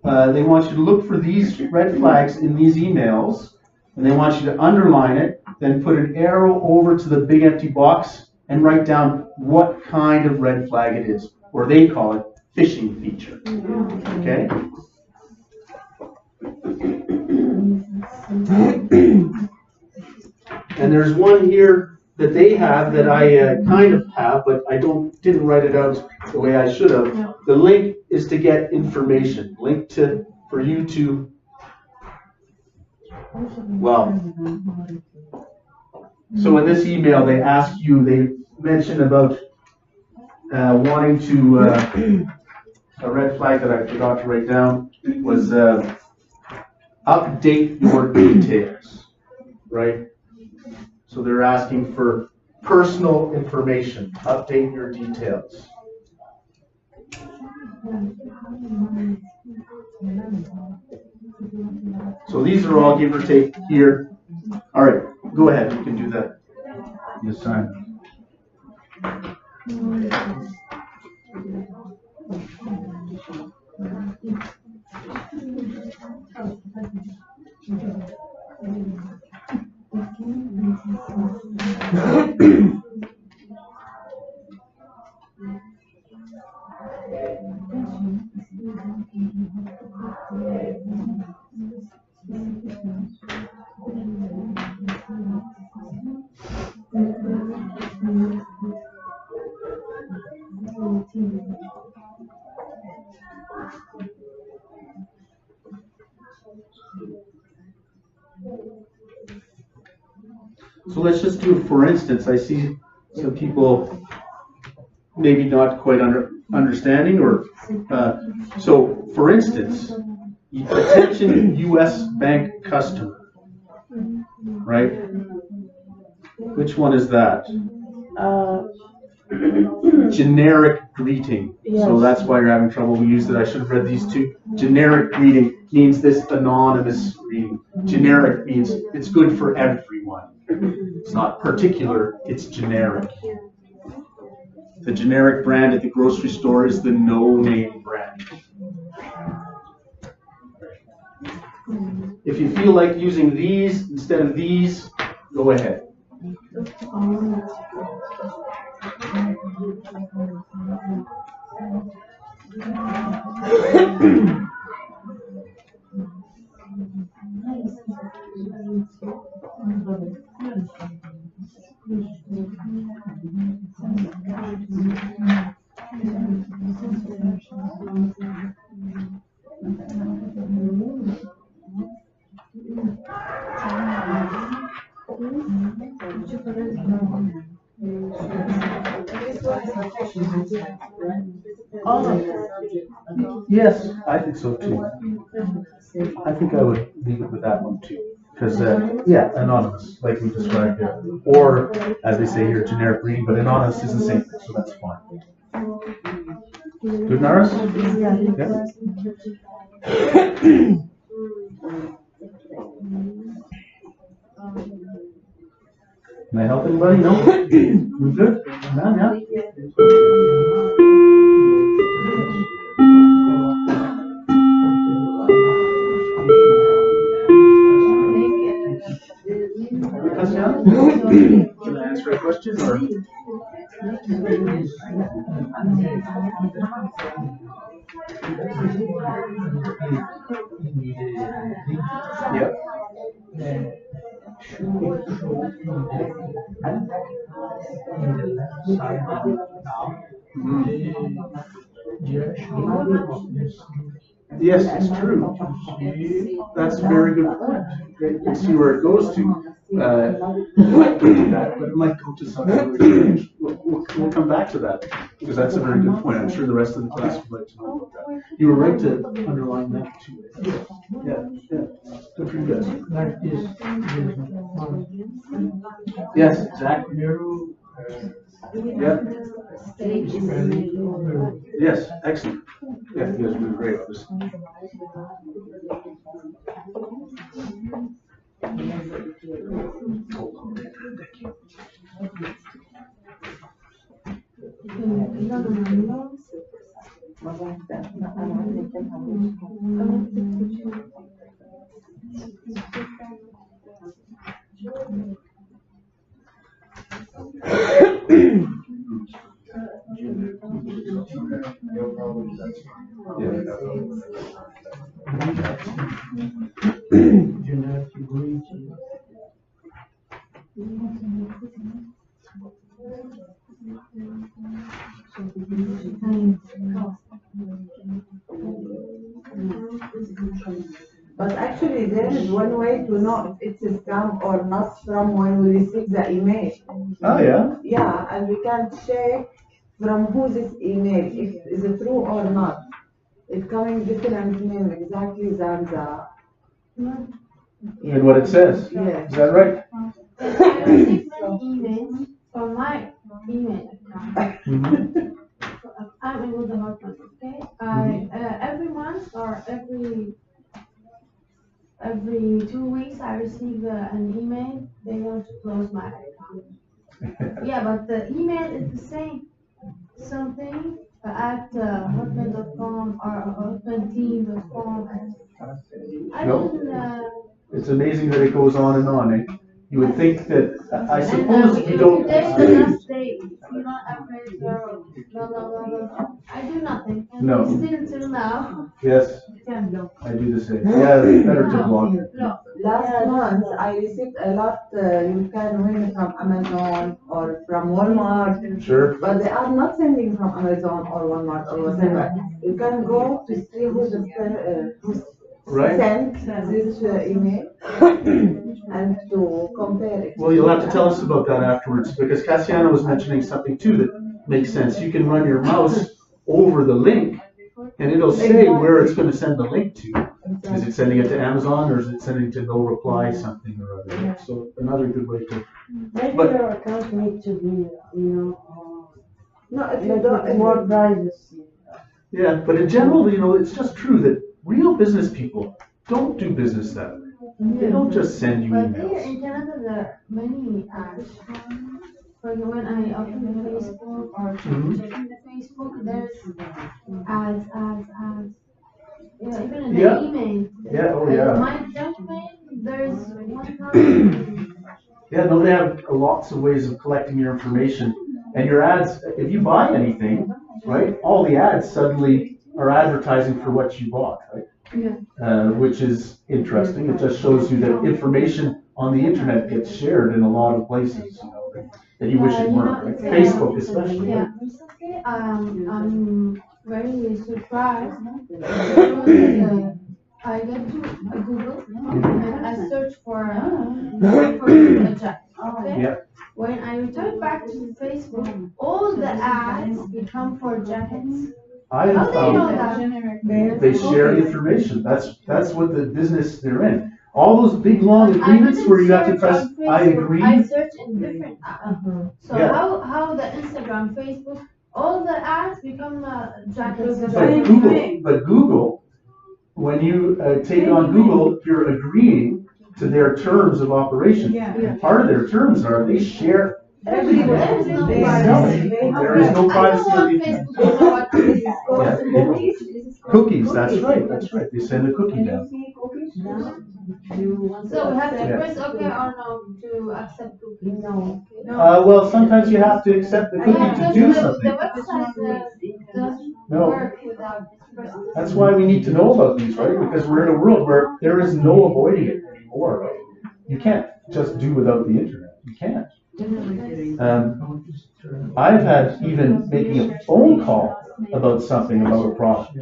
They want you to look for these red flags in these emails, and they want you to underline it, then put an arrow over to the big empty box and write down what kind of red flag it is, or they call it phishing feature. Okay? And there's one here that they have that I kind of have, but I didn't write it out the way I should have. The link is to get information. Link for you to, well, so in this email they mention about wanting to, a red flag that I forgot to write down was update your details, right? So they're asking for personal information, update your details. So these are all give or take here. All right, go ahead, you can do that. The assignment. So let's just do it for instance. I see some people maybe not quite understanding, or so for instance, attention U.S. bank customer, right? Which one is that? Generic greeting. Yes. So that's why you're having trouble. We used it. I should have read these two. Generic greeting means this anonymous greeting. Generic means it's good for everyone. It's not particular, it's generic. The generic brand at the grocery store is the no-name brand. If you feel like using these instead of these, go ahead. Yes, I think so too. I think I would leave it with that one too. Because, yeah, anonymous, like we described here. Or, as they say here, generic reading, but anonymous is the same thing, so that's fine. Good, Naris? Yeah. Can I help anybody? No? You good? Yeah. Can I answer a question or? Yep. Yes, it's true. That's a very good point. We'll see where it goes to. But it might go to something. We'll come back to that because that's a very good point. I'm sure the rest of the class would like to know about that. You were right to underline that too. Yeah. Good for you guys. Yes, exactly. Yep. Yes, excellent. Yeah, you guys are doing great on this. But actually, there is one way to know if it's a scam or not from when we receive the email. Oh, yeah? Yeah, and we can check from who this email, if is it true or not. It's coming different name exactly than the. And what it says. Yeah. Is that right? I receive many emails from my email account. I'm in the hotline, okay? Every month or every 2 weeks I receive an email. They want to close my account. Yeah, but the email is the same. Something at hotmail.com or hotmailteam.com. I Nope. mean, It's amazing that it goes on and on. Eh? You would think that, I and suppose you don't. today is the last day. If you don't upgrade your blah blah blah blah. I do nothing. And No. still till now. Yes, I do the same. Yeah, it's better to block. Last month, I received a lot, you can win from Amazon or from Walmart. Sure. But they are not sending from Amazon or Walmart or whatever. You can go to see who's Right. sent this email and to compare it. Well, you'll have to tell us about that afterwards because Cassiano was mentioning something too that makes sense. You can run your mouse over the link and it'll say where it's going to send the link to. Is it sending it to Amazon or is it sending to no reply something or other? So another good way to. Maybe But- your account needs to be, No, if you like don't, with more privacy. Yeah, but in general, it's just true that real business people don't do business that way. They don't just send you But here emails. in Canada there are many apps when I open the Facebook or checking the Facebook, there's ads. Yeah, even in Yeah. the email. Yeah, oh yeah. My junk mail, there's 1,000. Yeah, no, they have lots of ways of collecting your information. And your ads, if you buy anything, right, all the ads suddenly are advertising for what you bought, right? Which is interesting. It just shows you that information on the internet gets shared in a lot of places, you know, that you wish it weren't, right? Facebook especially. Yeah, recently, I'm very surprised because I get to Google and I search for a job. Okay? Yeah. When I return back to Facebook, all the ads become for jackets. I How have do you know found that? they share information. That's what the business they're in. All those big long I agreements didn't where you have to search press on Facebook, I agree. I search in different apps. So Yeah. how the Instagram, Facebook, all the ads become jackets. But Google, when you take on Google, you're agreeing to their terms of operation. And part of their terms are they share everything. There is no They privacy. There is no privacy I on don't the want internet. Facebook to know what to do. Yeah. Cookies, that's right. They send a cookie down. So we have to Yeah. press OK or no to accept cookies. No. Well, sometimes you have to accept the cookie to do The something. website doesn't No. work without this process. That's why we need to know about these, right? Because we're in a world where there is no avoiding it anymore, right? You can't just do without the internet. You can't. I've had even making a phone call about something, about a product.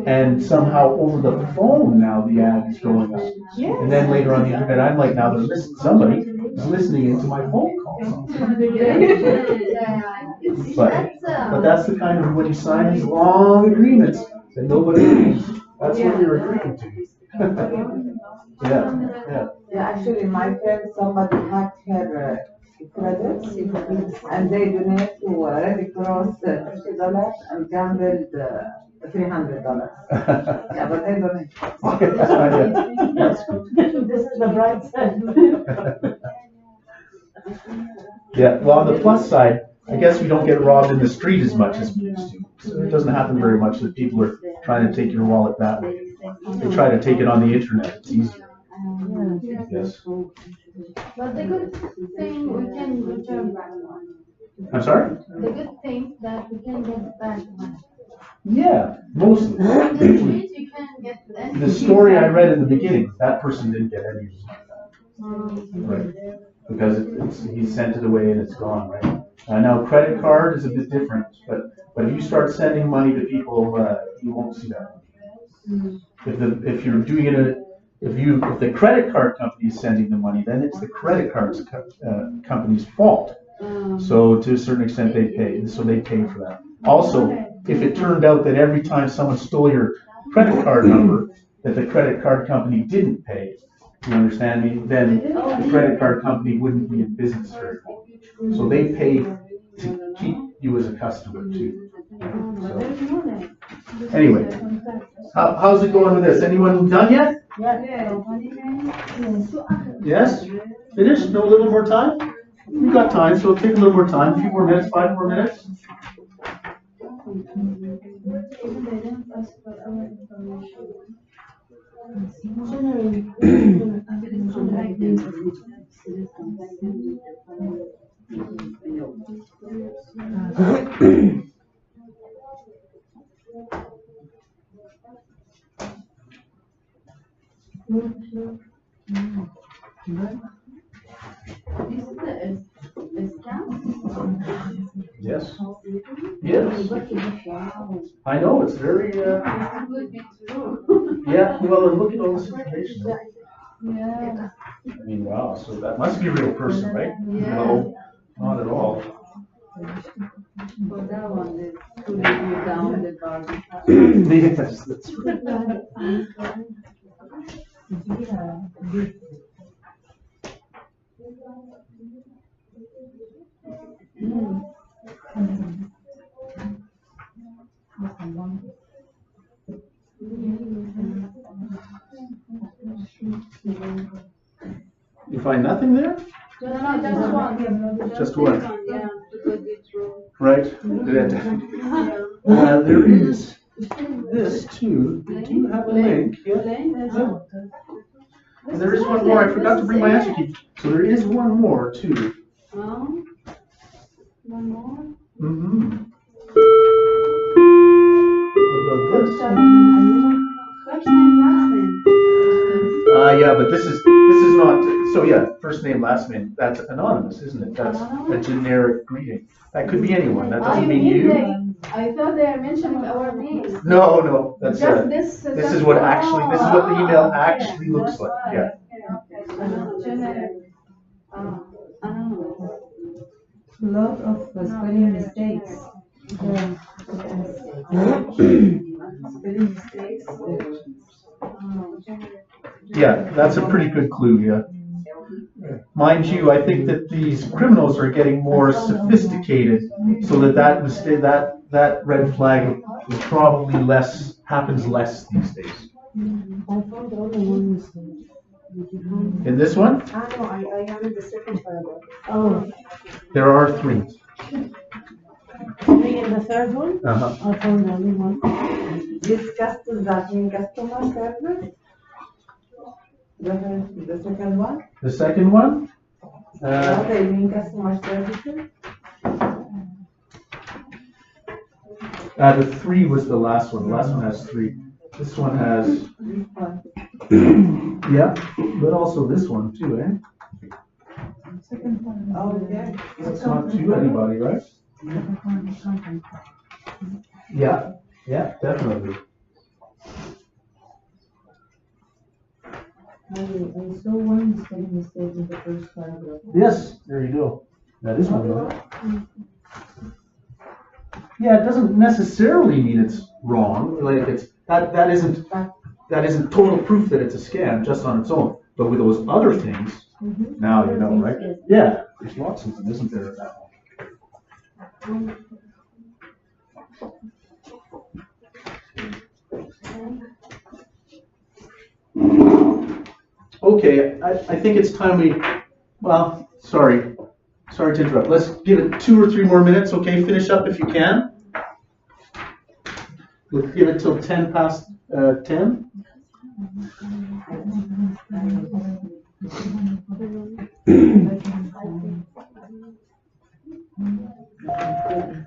And somehow over the phone now the ad is going up. And then later on the internet, I'm like, now somebody is listening into my phone call. But that's the kind of, when you sign these long agreements that nobody reads, that's what you're agreeing to. Yeah. Yeah, actually, my friend, somebody hacked her credits, and they donate to Red Cross $50 and gambled $300. Yeah, but they donate. That's good. This is the bright side. Yeah, well, on the plus side, I guess we don't get robbed in the street as much as we used to. So it doesn't happen very much that people are trying to take your wallet that way. They try to take it on the internet. It's easier. Yes. But the good thing we can return back money. I'm sorry? The good thing that we can get back money. Yeah, mostly. On the street you can get anything. The story I read in the beginning, that person didn't get any. Right. Because he sent it away and it's gone, right? Now credit card is a bit different, but if you start sending money to people, you won't see that. If you're doing it, if the credit card company is sending the money, then it's the credit card company's fault. So to a certain extent, they pay. So they pay for that. Also, if it turned out that every time someone stole your credit card number, that the credit card company didn't pay, you understand me? Then the credit card company wouldn't be in business very long. So they pay to keep you as a customer too. So, anyway, how's it going with this? Anyone done yet? Yes? Finished? No, a little more time? We've got time, so it'll take a little more time. A few more minutes, 5 more minutes. Yes. Yes. I know, it's very, yeah, well, and look at all this information. Yeah. I mean, wow, so that must be a real person, right? No, not at all. For that one, they put you down the garden. Yes, that's right. You find nothing there? Just one. Just one. Yeah. right? There is this too. We do have a link. Yeah. And there is one more. I forgot to bring my answer key. So there is one more too. One more? Mm-hmm. What about this? First name, last name. Yeah, but this is not. So yeah, first name, last name. That's anonymous, isn't it? That's a generic greeting. That could be anyone. That doesn't mean you. I thought they are mentioning our names. No. That's Just this is what actually. This is what the email actually looks like. Yeah. Lot of spelling mistakes. Spelling mistakes. Yeah, that's a pretty good clue. Yeah. Mind you, I think that these criminals are getting more sophisticated, so that red flag is probably happens less these days. I found the other ones. In this one, No, I added the second paragraph. Oh, there are 3. three in the third one? Uh-huh. I found the only one. Discuss that in customer service. The second one. The second one, What I mean customer services. the 3 was the last one. The last one has 3. This one has, This one. yeah, but also this one too, eh? Second one. Oh, yeah. That's not to anybody, right? Yeah, definitely. I saw one spelling mistake in the first paragraph. Yes, there you go. That is one, though. Yeah, it doesn't necessarily mean it's wrong. Like that isn't total proof that it's a scam just on its own. But with those other things, now you know, right? Yeah, there's lots of them, isn't there? At that one. Okay, I think it's time sorry to interrupt. Let's give it 2 or 3 more minutes, okay? Finish up if you can. We'll give it till 10 past 10.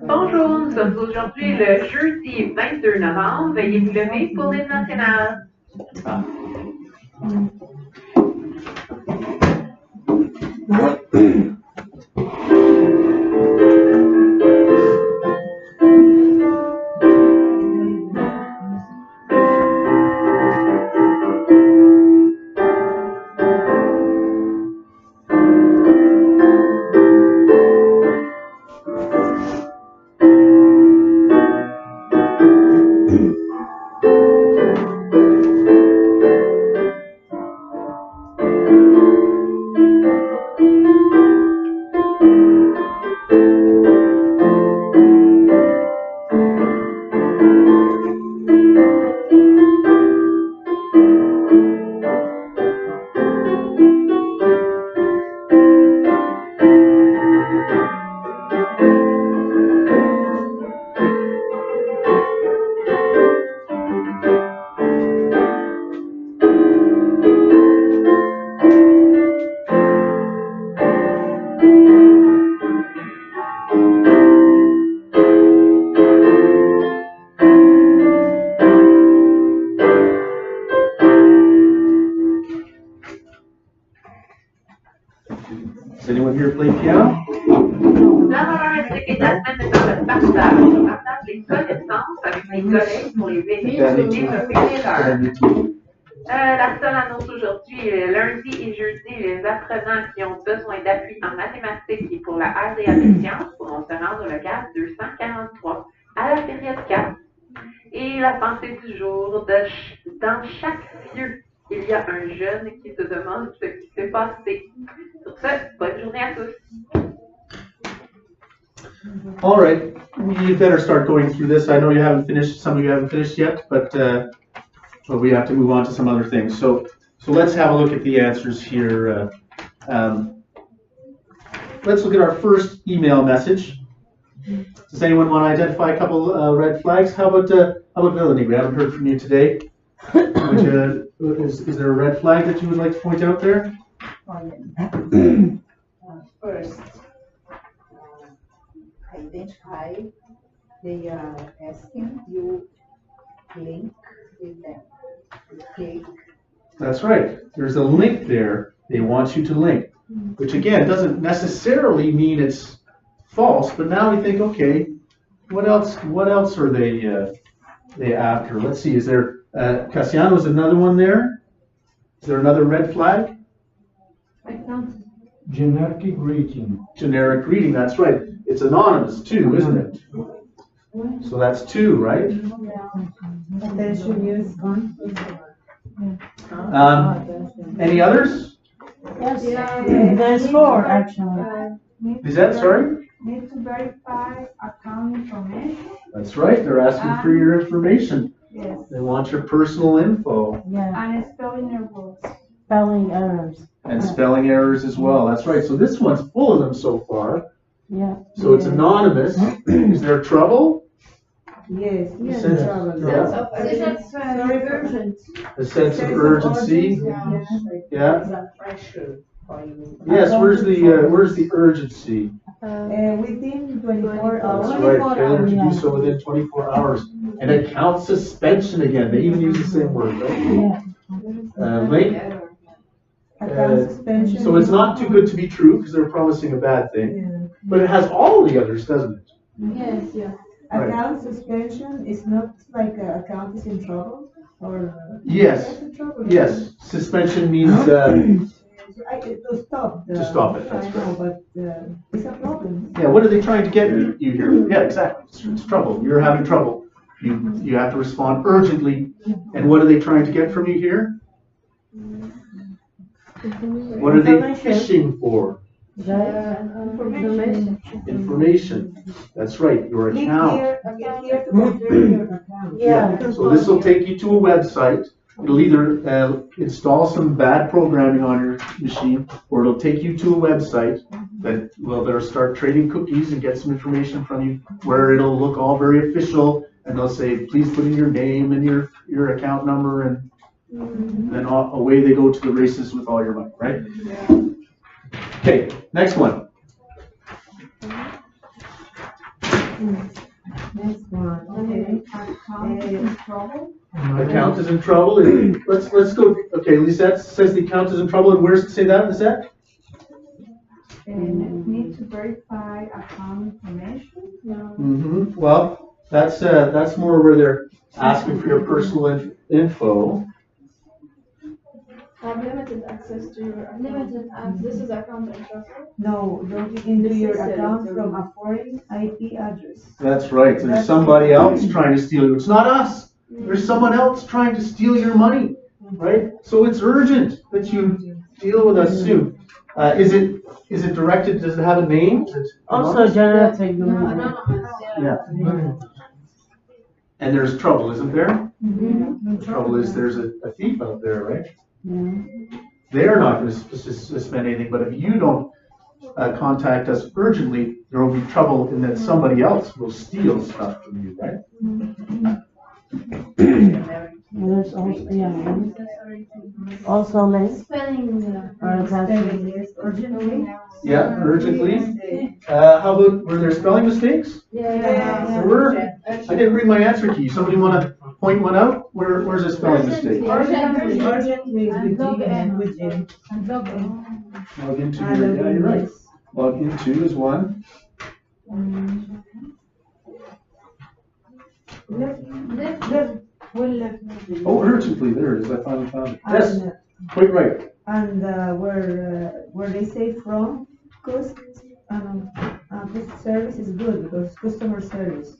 Bonjour, nous sommes aujourd'hui le jeudi 22 novembre. Veuillez vous lever pour l'hymne national. Does anyone here play piano? L'honneur indique la semaine étant le partage. On partage les connaissances avec les collègues pour les aider à développer les leurs. La seule annonce aujourd'hui, lundi et jeudi, les apprenants qui ont besoin d'appui en mathématiques et pour la RDA des sciences pourront se rendre au local 243 à la période 4. Et la pensée du jour, dans chaque lieu, il y a un jeune qui se demande ce qui s'est passé. Sur ce, bonne journée à tous. All right, we better start going through this. I know you haven't finished, some of you haven't finished yet, but we have to move on to some other things. So let's have a look at the answers here. Let's look at our first email message. Does anyone want to identify a couple red flags? How about Melanie? We haven't heard from you today. Is there a red flag that you would like to point out there? First, identify they are asking you link with them. Click. That's right. There's a link there. They want you to link, which again doesn't necessarily mean it's false. But now we think, okay, what else? What else are they after? Let's see. Is there Cassiano's another one there? Is there another red flag? Generic greeting. Generic greeting. That's right. It's anonymous too, isn't it? So that's 2, right? Attention use on. Any others? Yes, Yeah. there's 4 actually. Is that sorry? Need to verify account information. That's right. They're asking for your information. Yes. They want your personal info Yeah, And spelling your words. spelling errors. and spelling errors as well. That's right. So this one's full of them so far. Yeah. So it's anonymous. Is there trouble? Yes, Yes. yes, trouble. Yeah. They said very urgent. A sense of urgency. Yeah. It's a pressure for you. Yes. Where's the urgency? Within 24 hours. That's right. Failure to do so within 24 hours. And account suspension again. They even use the same word, right? Yeah. Link. Account suspension. So it's not too good to be true because they're promising a bad thing. Yeah. But it has all the others, doesn't it? Yes, yeah. Right. Account suspension is not like account is in trouble or. Yes. In trouble. Yes. Suspension means To stop. To stop it, that's I know, but it's a problem. yeah. What are they trying to get you here? Yeah, exactly. It's trouble. You're having trouble. You have to respond urgently. And what are they trying to get from you here? What are they Information. fishing for? Information. Information. That's right. Your Click account. here to confirm your account. Yeah. So this will take you to a website. It'll either install some bad programming on your machine, or it'll take you to a website that they'll start trading cookies and get some information from you, where it'll look all very official, and they'll say, please put in your name and your account number, and then away they go to the races with all your money, right? Okay, next one. Next one, okay. Account is in trouble. Account is in trouble. Let's go. Okay, Lisette says the account is in trouble, and where's it say that, Lisette? And need to verify account information. Mm-hmm. Well, that's more where they're asking for your personal info. Have limited access to your limited access. This is account and trust. No, don't into your account from a foreign IP address. That's right. There's somebody else trying to steal you. It's not us. There's someone else trying to steal your money, right? So it's urgent that you deal with us soon. Is it directed? Does it have a name? Is it Also anonymous? generative. Anonymous. Yeah. And there's trouble, isn't there? Mm-hmm. Trouble is there's a thief out there, right? Yeah. They're not going to suspend anything, but if you don't contact us urgently, there will be trouble in that somebody else will steal stuff from you, right? There's also links. Spelling. Or that's Urgently. Yeah, urgently. How about, were there spelling mistakes? Yeah. There were? I didn't read my answer key. Somebody want to point one out? Where's a spelling mistake? Urgently with Log G in. and with N. And log in. Log into, yeah, you're right. Log into is one. Left, well, left. Oh, urgently, there it is. I finally found it. Yes, And, quite right. and where they say from, cost service is good because customer service.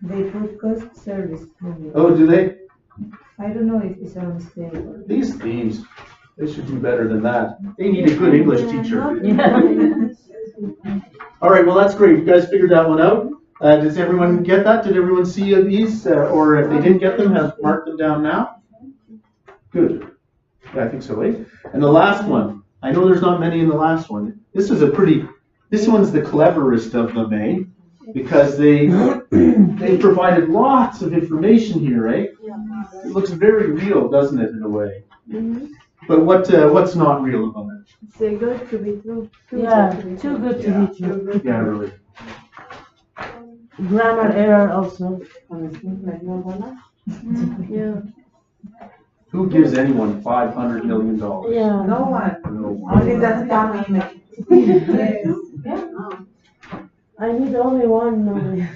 They put cost service. Oh, do they? I don't know if it's a mistake. These themes, they should do better than that. They need a good English teacher. Yeah. All right, well, that's great. You guys figured that one out. Does everyone get that? Did everyone see these? Or if they didn't get them, have marked them down now? Good. Yeah, I think so, eh? And the last one. I know there's not many in the last one. This This one's the cleverest of them, eh? Because they provided lots of information here, right? It looks very real, doesn't it, in a way? Mm-hmm. But what's not real about it? It's good to be true. Yeah, too good to be true. Yeah, really. Grammar error also. Yeah. Who gives anyone $500 million? Yeah. No one. No one. Only that scam email. I need only one.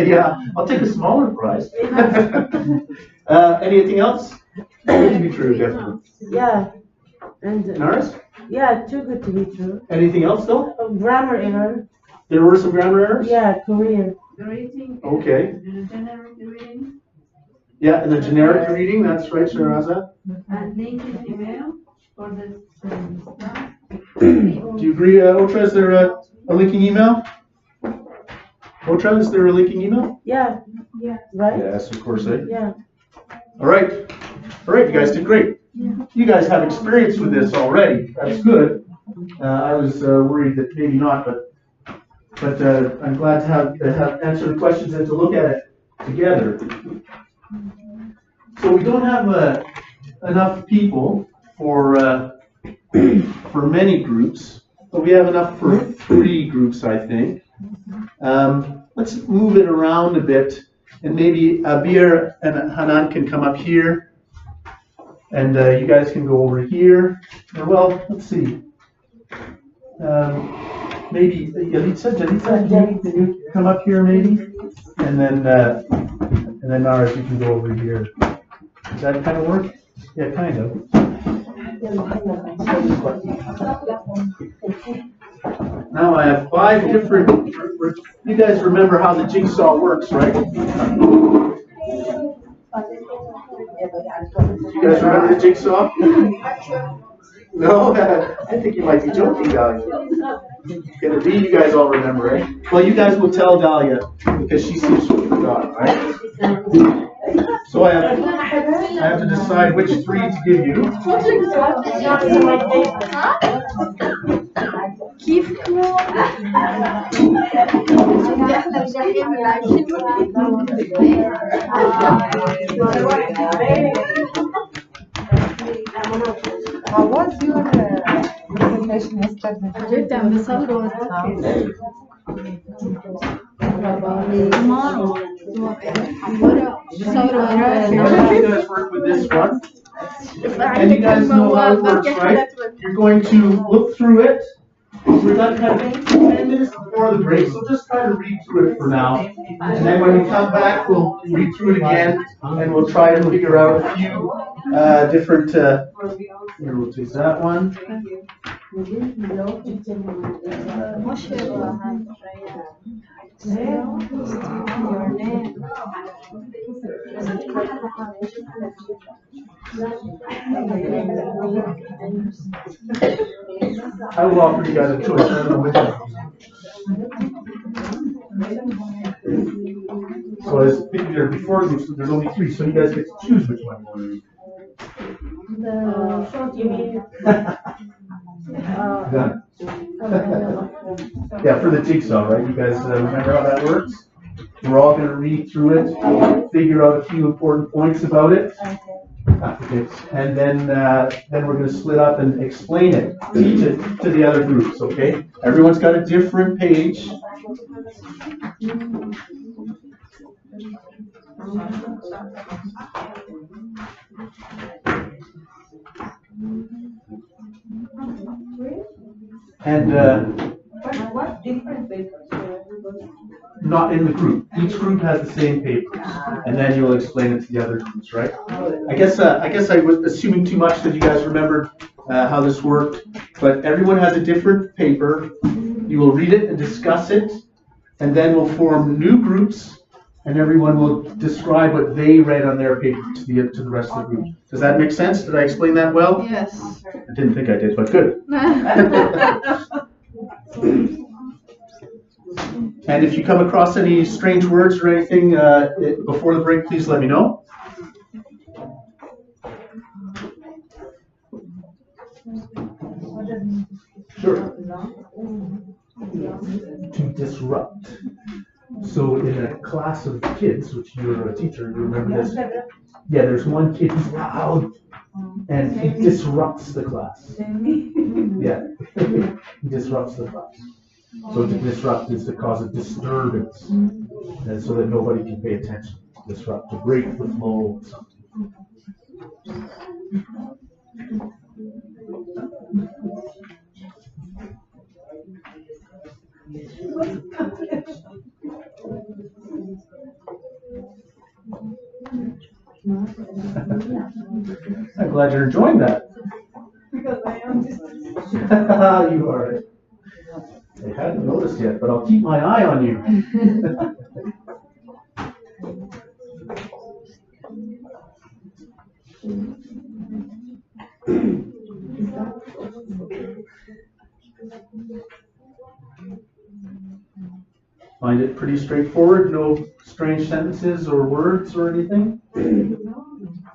Yeah, I'll take a smaller price. Anything else? Too good to be true, definitely. Yeah. And Naris? yeah, too good to be true. Anything else though? Grammar error. There were some grammar errors? Yeah, career. Greeting. Okay. Generic reading. Yeah, and the generic reading, that's right, Shahrazad. And linked email for the staff. Do you agree, Otra, is there a linking email? Otra, is there a linking email? Yeah. Yeah. Right? Yes, of course, eh? Yeah. All right, you guys did great. You guys have experience with this already. That's good. I was worried that maybe not, but I'm glad to have answered the questions and to look at it together. So we don't have enough people for many groups, but we have enough for 3 groups, I think. Let's move it around a bit, and maybe Abir and Hanan can come up here, and you guys can go over here. Well, let's see. Maybe Yalitza, can you come up here maybe? And then Naris, you can go over here. Does that kind of work? Yeah, kind of. Now I have 5 different. You guys remember how the jigsaw works, right? You guys remember the jigsaw? No, I think you might be joking, Dahlia. Gonna be, you guys all remember, right? Well, you guys will tell Dahlia because she seems to have forgotten, right? So I have to decide which 3 to give you. How was your presentation yesterday? You guys work with this one, and you guys know how it works, right? You're going to look through it. We're done kind of 10 minutes before the break, so just try to read through it for now. And then when we come back, we'll read through it again, and we'll try to figure out a few different. Here, we'll take that one. I will offer you guys a choice. I don't know which one. So as there before groups, there's only 3, so you guys get to choose which one you want to read. The short you mean? Done. Yeah, for the jigsaw, right? You guys remember how that works? We're all going to read through it, figure out a few important points about it. Okay. And then we're going to split up and explain it to the other groups, okay? Everyone's got a different page. And What different papers? not in the group. Each group has the same papers, and then you'll explain it to the other groups, right? I guess I was assuming too much that you guys remembered how this worked, but everyone has a different paper. You will read it and discuss it, and then we'll form new groups, and everyone will describe what they read on their paper to the rest of the group. Does that make sense? Did I explain that well? Yes. I didn't think I did, but good. And if you come across any strange words or anything before the break, please let me know. Sure. disrupt. So in a class of kids, which you're a teacher, you remember this? Yeah, there's one kid who's loud and he disrupts the class. Yeah, he disrupts the class. So to disrupt is to cause a disturbance, and so that nobody can pay attention. Disrupt, to break the flow of something. I'm glad you're enjoying that. Because I am just. You are. I hadn't noticed yet, but I'll keep my eye on you. Find it pretty straightforward, no strange sentences or words or anything?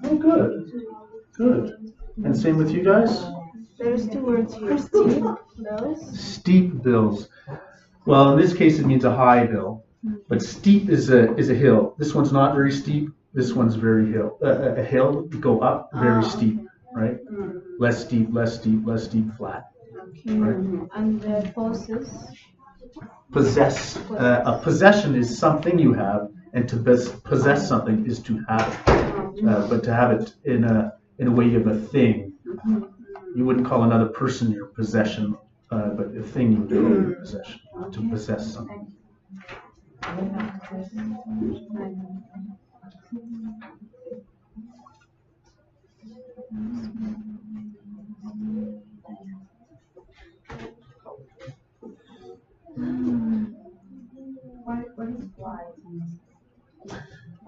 Oh, good. Good. And same with you guys? There's two words here, steep bills. Steep bills. Well, in this case, it means a high bill. But steep is a hill. This one's not very steep. This one's very hill. A hill, go up, very steep, right? Less steep, less steep, less steep, flat. Okay. Right? And the possess. Possess. A possession is something you have, and to possess something is to have it. But to have it in a way of a thing. You wouldn't call another person your possession, but a thing you would call your possession. To possess something.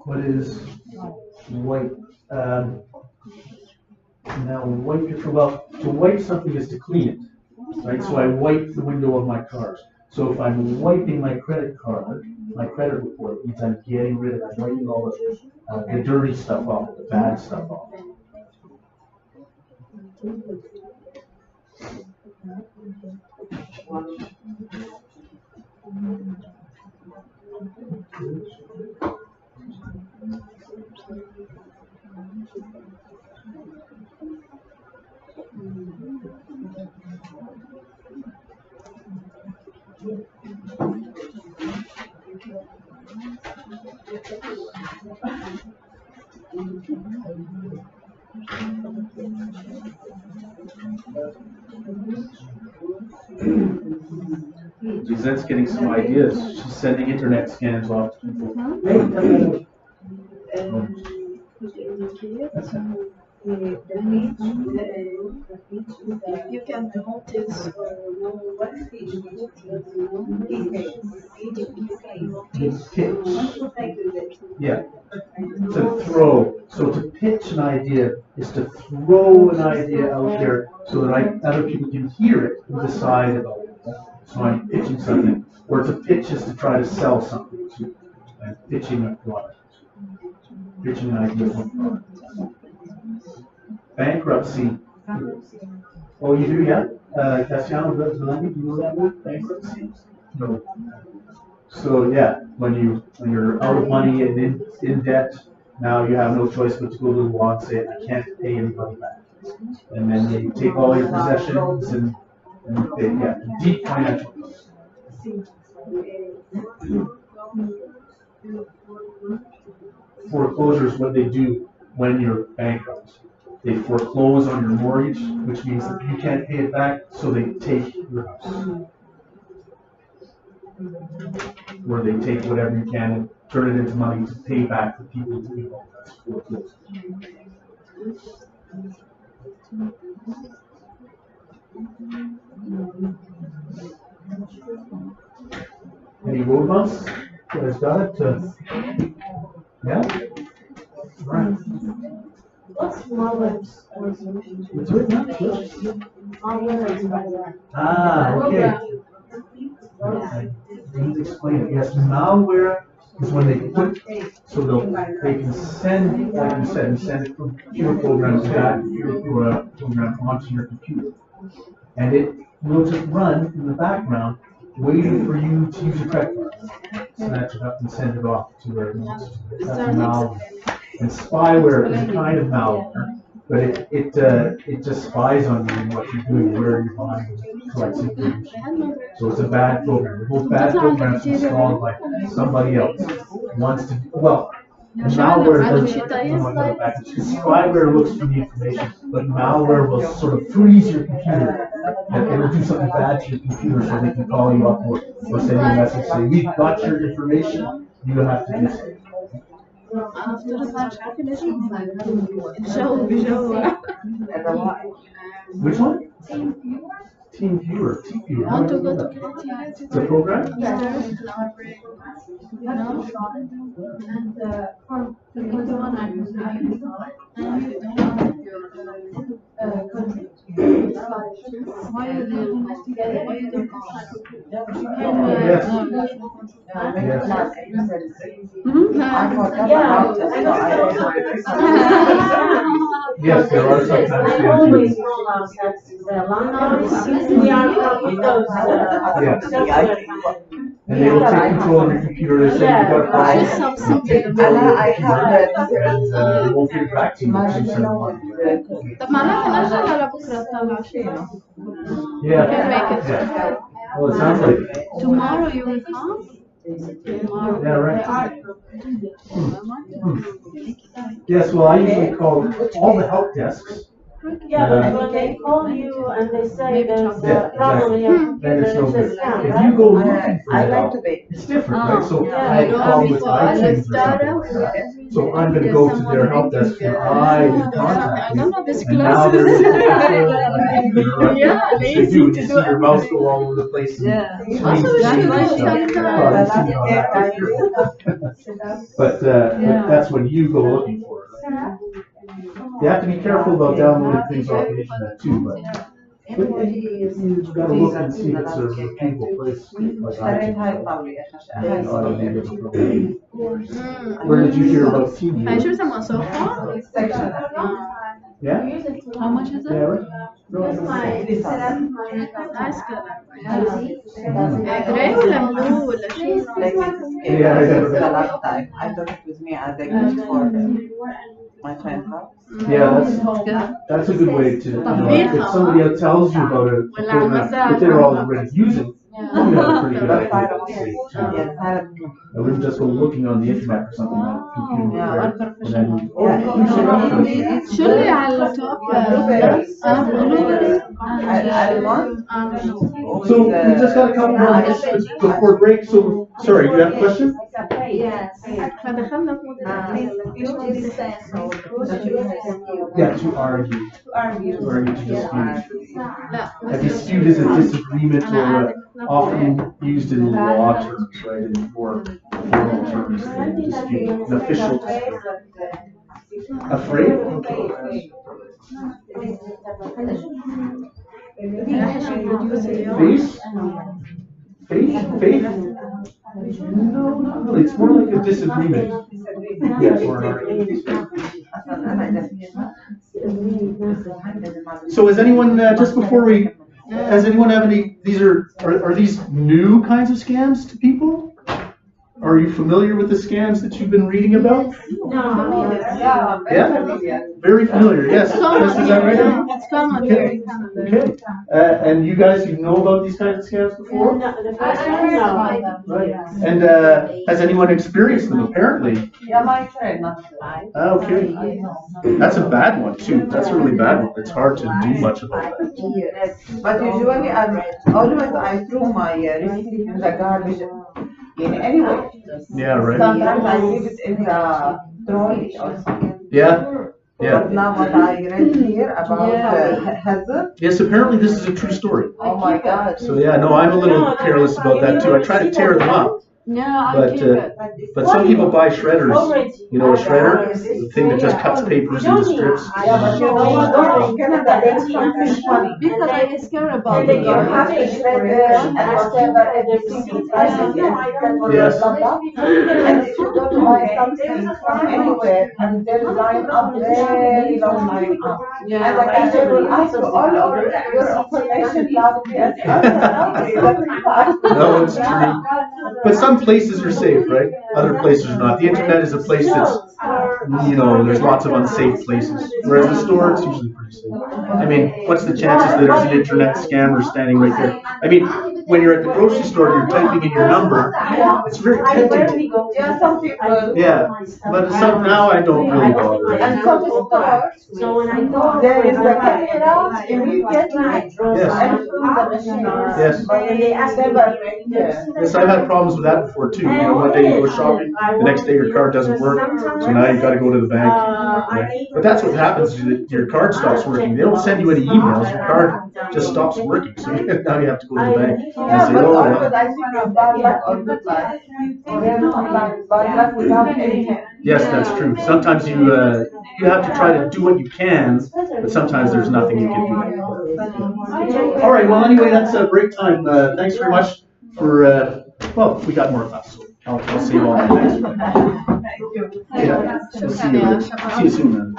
What is white? Now wipe well, to wipe something is to clean it, right? So I wipe the window of my car. So if I'm wiping my credit card, my credit report means I'm getting rid of, I'm wiping all the dirty stuff off, the bad stuff off. Lizette's getting some ideas. She's sending internet scans off to people. You can notice or know what speech Pitch. Yeah. To throw. So to pitch an idea is to throw an idea out there so that other people can hear it and decide about it. So I'm pitching something. Or to pitch is to try to sell something. I'm pitching a product. Pitching an idea for a product. Bankruptcy. Oh, you do, yeah? Cassiano Belandi, do you know that word? Bankruptcy? No. So yeah, when you're out of money and in debt, now you have no choice but to go to the law and say, I can't pay anybody back. And then they take all your possessions and deep financial. Foreclosure is what they do when you're bankrupt. They foreclose on your mortgage, which means that you can't pay it back, so they take your house. Or they take whatever you can and turn it into money to pay back the people who you owe. That's foreclosure. Any road bumps? You guys got it? Yeah? Right. What's Mueller's? What's it now? Mueller's. Okay. I didn't explain it. Yes, malware is when they put, so they can send, like you said, send it from computer programs back to a program onto your computer. And it will just run in the background waiting for you to use your credit card. Snatch it up and send it off to where it wants to. That's malware. And spyware is a kind of malware, but it just spies on you and what you're doing, where you're buying, and collects information. So it's a bad program. They're both bad programs installed by somebody else. Wants to, well, the malware doesn't, spyware looks for the information, but malware will sort of freeze your computer. And it'll do something bad to your computer so they can call you up or send you a message saying, we've got your information, you have to do something. Which one? Team Viewer. Want to go to It's a program? Yeah. No? And for the one I use, why you do together? Why you do Yes, there are sometimes. I always roll out that the landlines. We are from Windows. And they will take control of your computer. They say you got a problem. I have They won't get it back to you. طب معناها نرجع ولا بكره نطلع شيء؟ Yeah. Can make it. Yeah. Well, it sounds like it. Tomorrow you will come? Yeah, right. Yes, well, I usually call all the help desks. Yeah, but when they call you and they say there's a problem in your Then computer, it's no it's good. a scam, If right? you go looking for I like help, to bake. it's different, right? So Yeah. I have a problem with iTunes or something. So I'm going to go to their help desk and I can contact you. And now they're you see your mouse go all over the place. And screens change and stuff. But that's when you go looking for it. You have to be careful about downloading things off the internet too, but you've got to look and see if it's a reputable place like iTunes. Where did you hear about TV? شو بسموها صوفة؟ Yeah? How much is it? Yeah, right? Nice color. Gray ولا blue ولا شو؟ Yeah, I took it with me as a gift for my friend's house. Yeah, that's a good way to, if somebody else tells you about a program that they're already using, you have a pretty good idea what to say too. I wouldn't just go looking on the internet for something on the computer. And then, شو اللي على اللابتوب؟ so we just got a couple more minutes before break, so, sorry, you have a question? فدخلنا Yeah, to argue. To dispute. A dispute is a disagreement or often used in law terms, right, in more formal terms than dispute, an official dispute. Afraid? Face? Faith? No, not really. It's more like a disagreement. Yes, or an argument. So has anyone, just before we, has anyone have any, are these new kinds of scams to people? Are you familiar with the scams that you've been reading about? No. Yeah? Very familiar, yes. Yes, is that right? It's common. Okay. And you guys, you know about these kinds of scams before? No, the first one, no. Right. And has anyone experienced them apparently? Yeah, my friend, not Okay. That's a bad one too. That's a really bad one. It's hard to do much about that. Yes, but usually always I throw my receipt in the garbage. Anyway, Yeah, right. sometimes I leave it in the trolley or something. Yeah. But Yeah. now what I read here about hazard, Yes, apparently this is a true story. oh my God. So yeah, no, I'm a little careless about that too. I try to tear them up. Yeah, I But, keep it. but some people buy shredders. You know, a shredder, the thing that just cuts papers into strips. Yeah, but you know what? In Canada, there's something funny. Because I scared about And the then You garbage. have to shred and whatever, everything is Yes. And if you go to buy something from anywhere, and there's line up, very long line up. Yeah. And the cashier will ask you all your information loudly and the answer loudly. No, it's true. But some places are safe, right? Other places are not. The internet is a place that's, you know, there's lots of unsafe places. Whereas the store, it's usually pretty safe. I mean, what's the chances that there's an internet scammer standing right there? I mean, when you're at the grocery store, you're typing in your number. It's very tempting. Yeah, some people. Yeah, but some now I don't really bother. And some stores, So when I go, there is the camera immediately Yes. and through the machine. Yes. But when they ask them, Yes, I've had problems with that before too. You know, one day you go shopping, the next day your card doesn't work, so now you gotta go to the bank. Right? But that's what happens, is that your card stops working. They don't send you any emails, your card just stops working. So now you have to go to the bank and yeah, say, but oh, always well. I think it's bad luck or good luck. There's sometimes bad luck without any help. Yes, that's true. Sometimes you have to try to do what you can, but sometimes there's nothing you can do. All right, well, anyway, that's break time. Thanks very much for, well, we got more class, so I'll save all my next one. Yeah, we'll see you later. See you soon, man.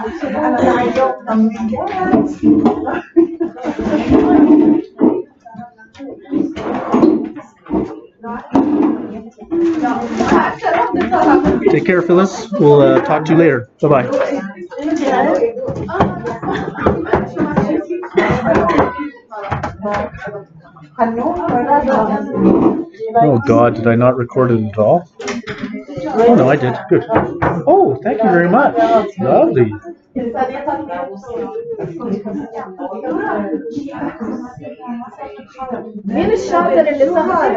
Take care, Phyllis. We'll talk to you later. Bye-bye. Oh God, did I not record it at all? Oh no, I did. Good. Oh, thank you very much. Lovely. مين الشاطر اللي سهر؟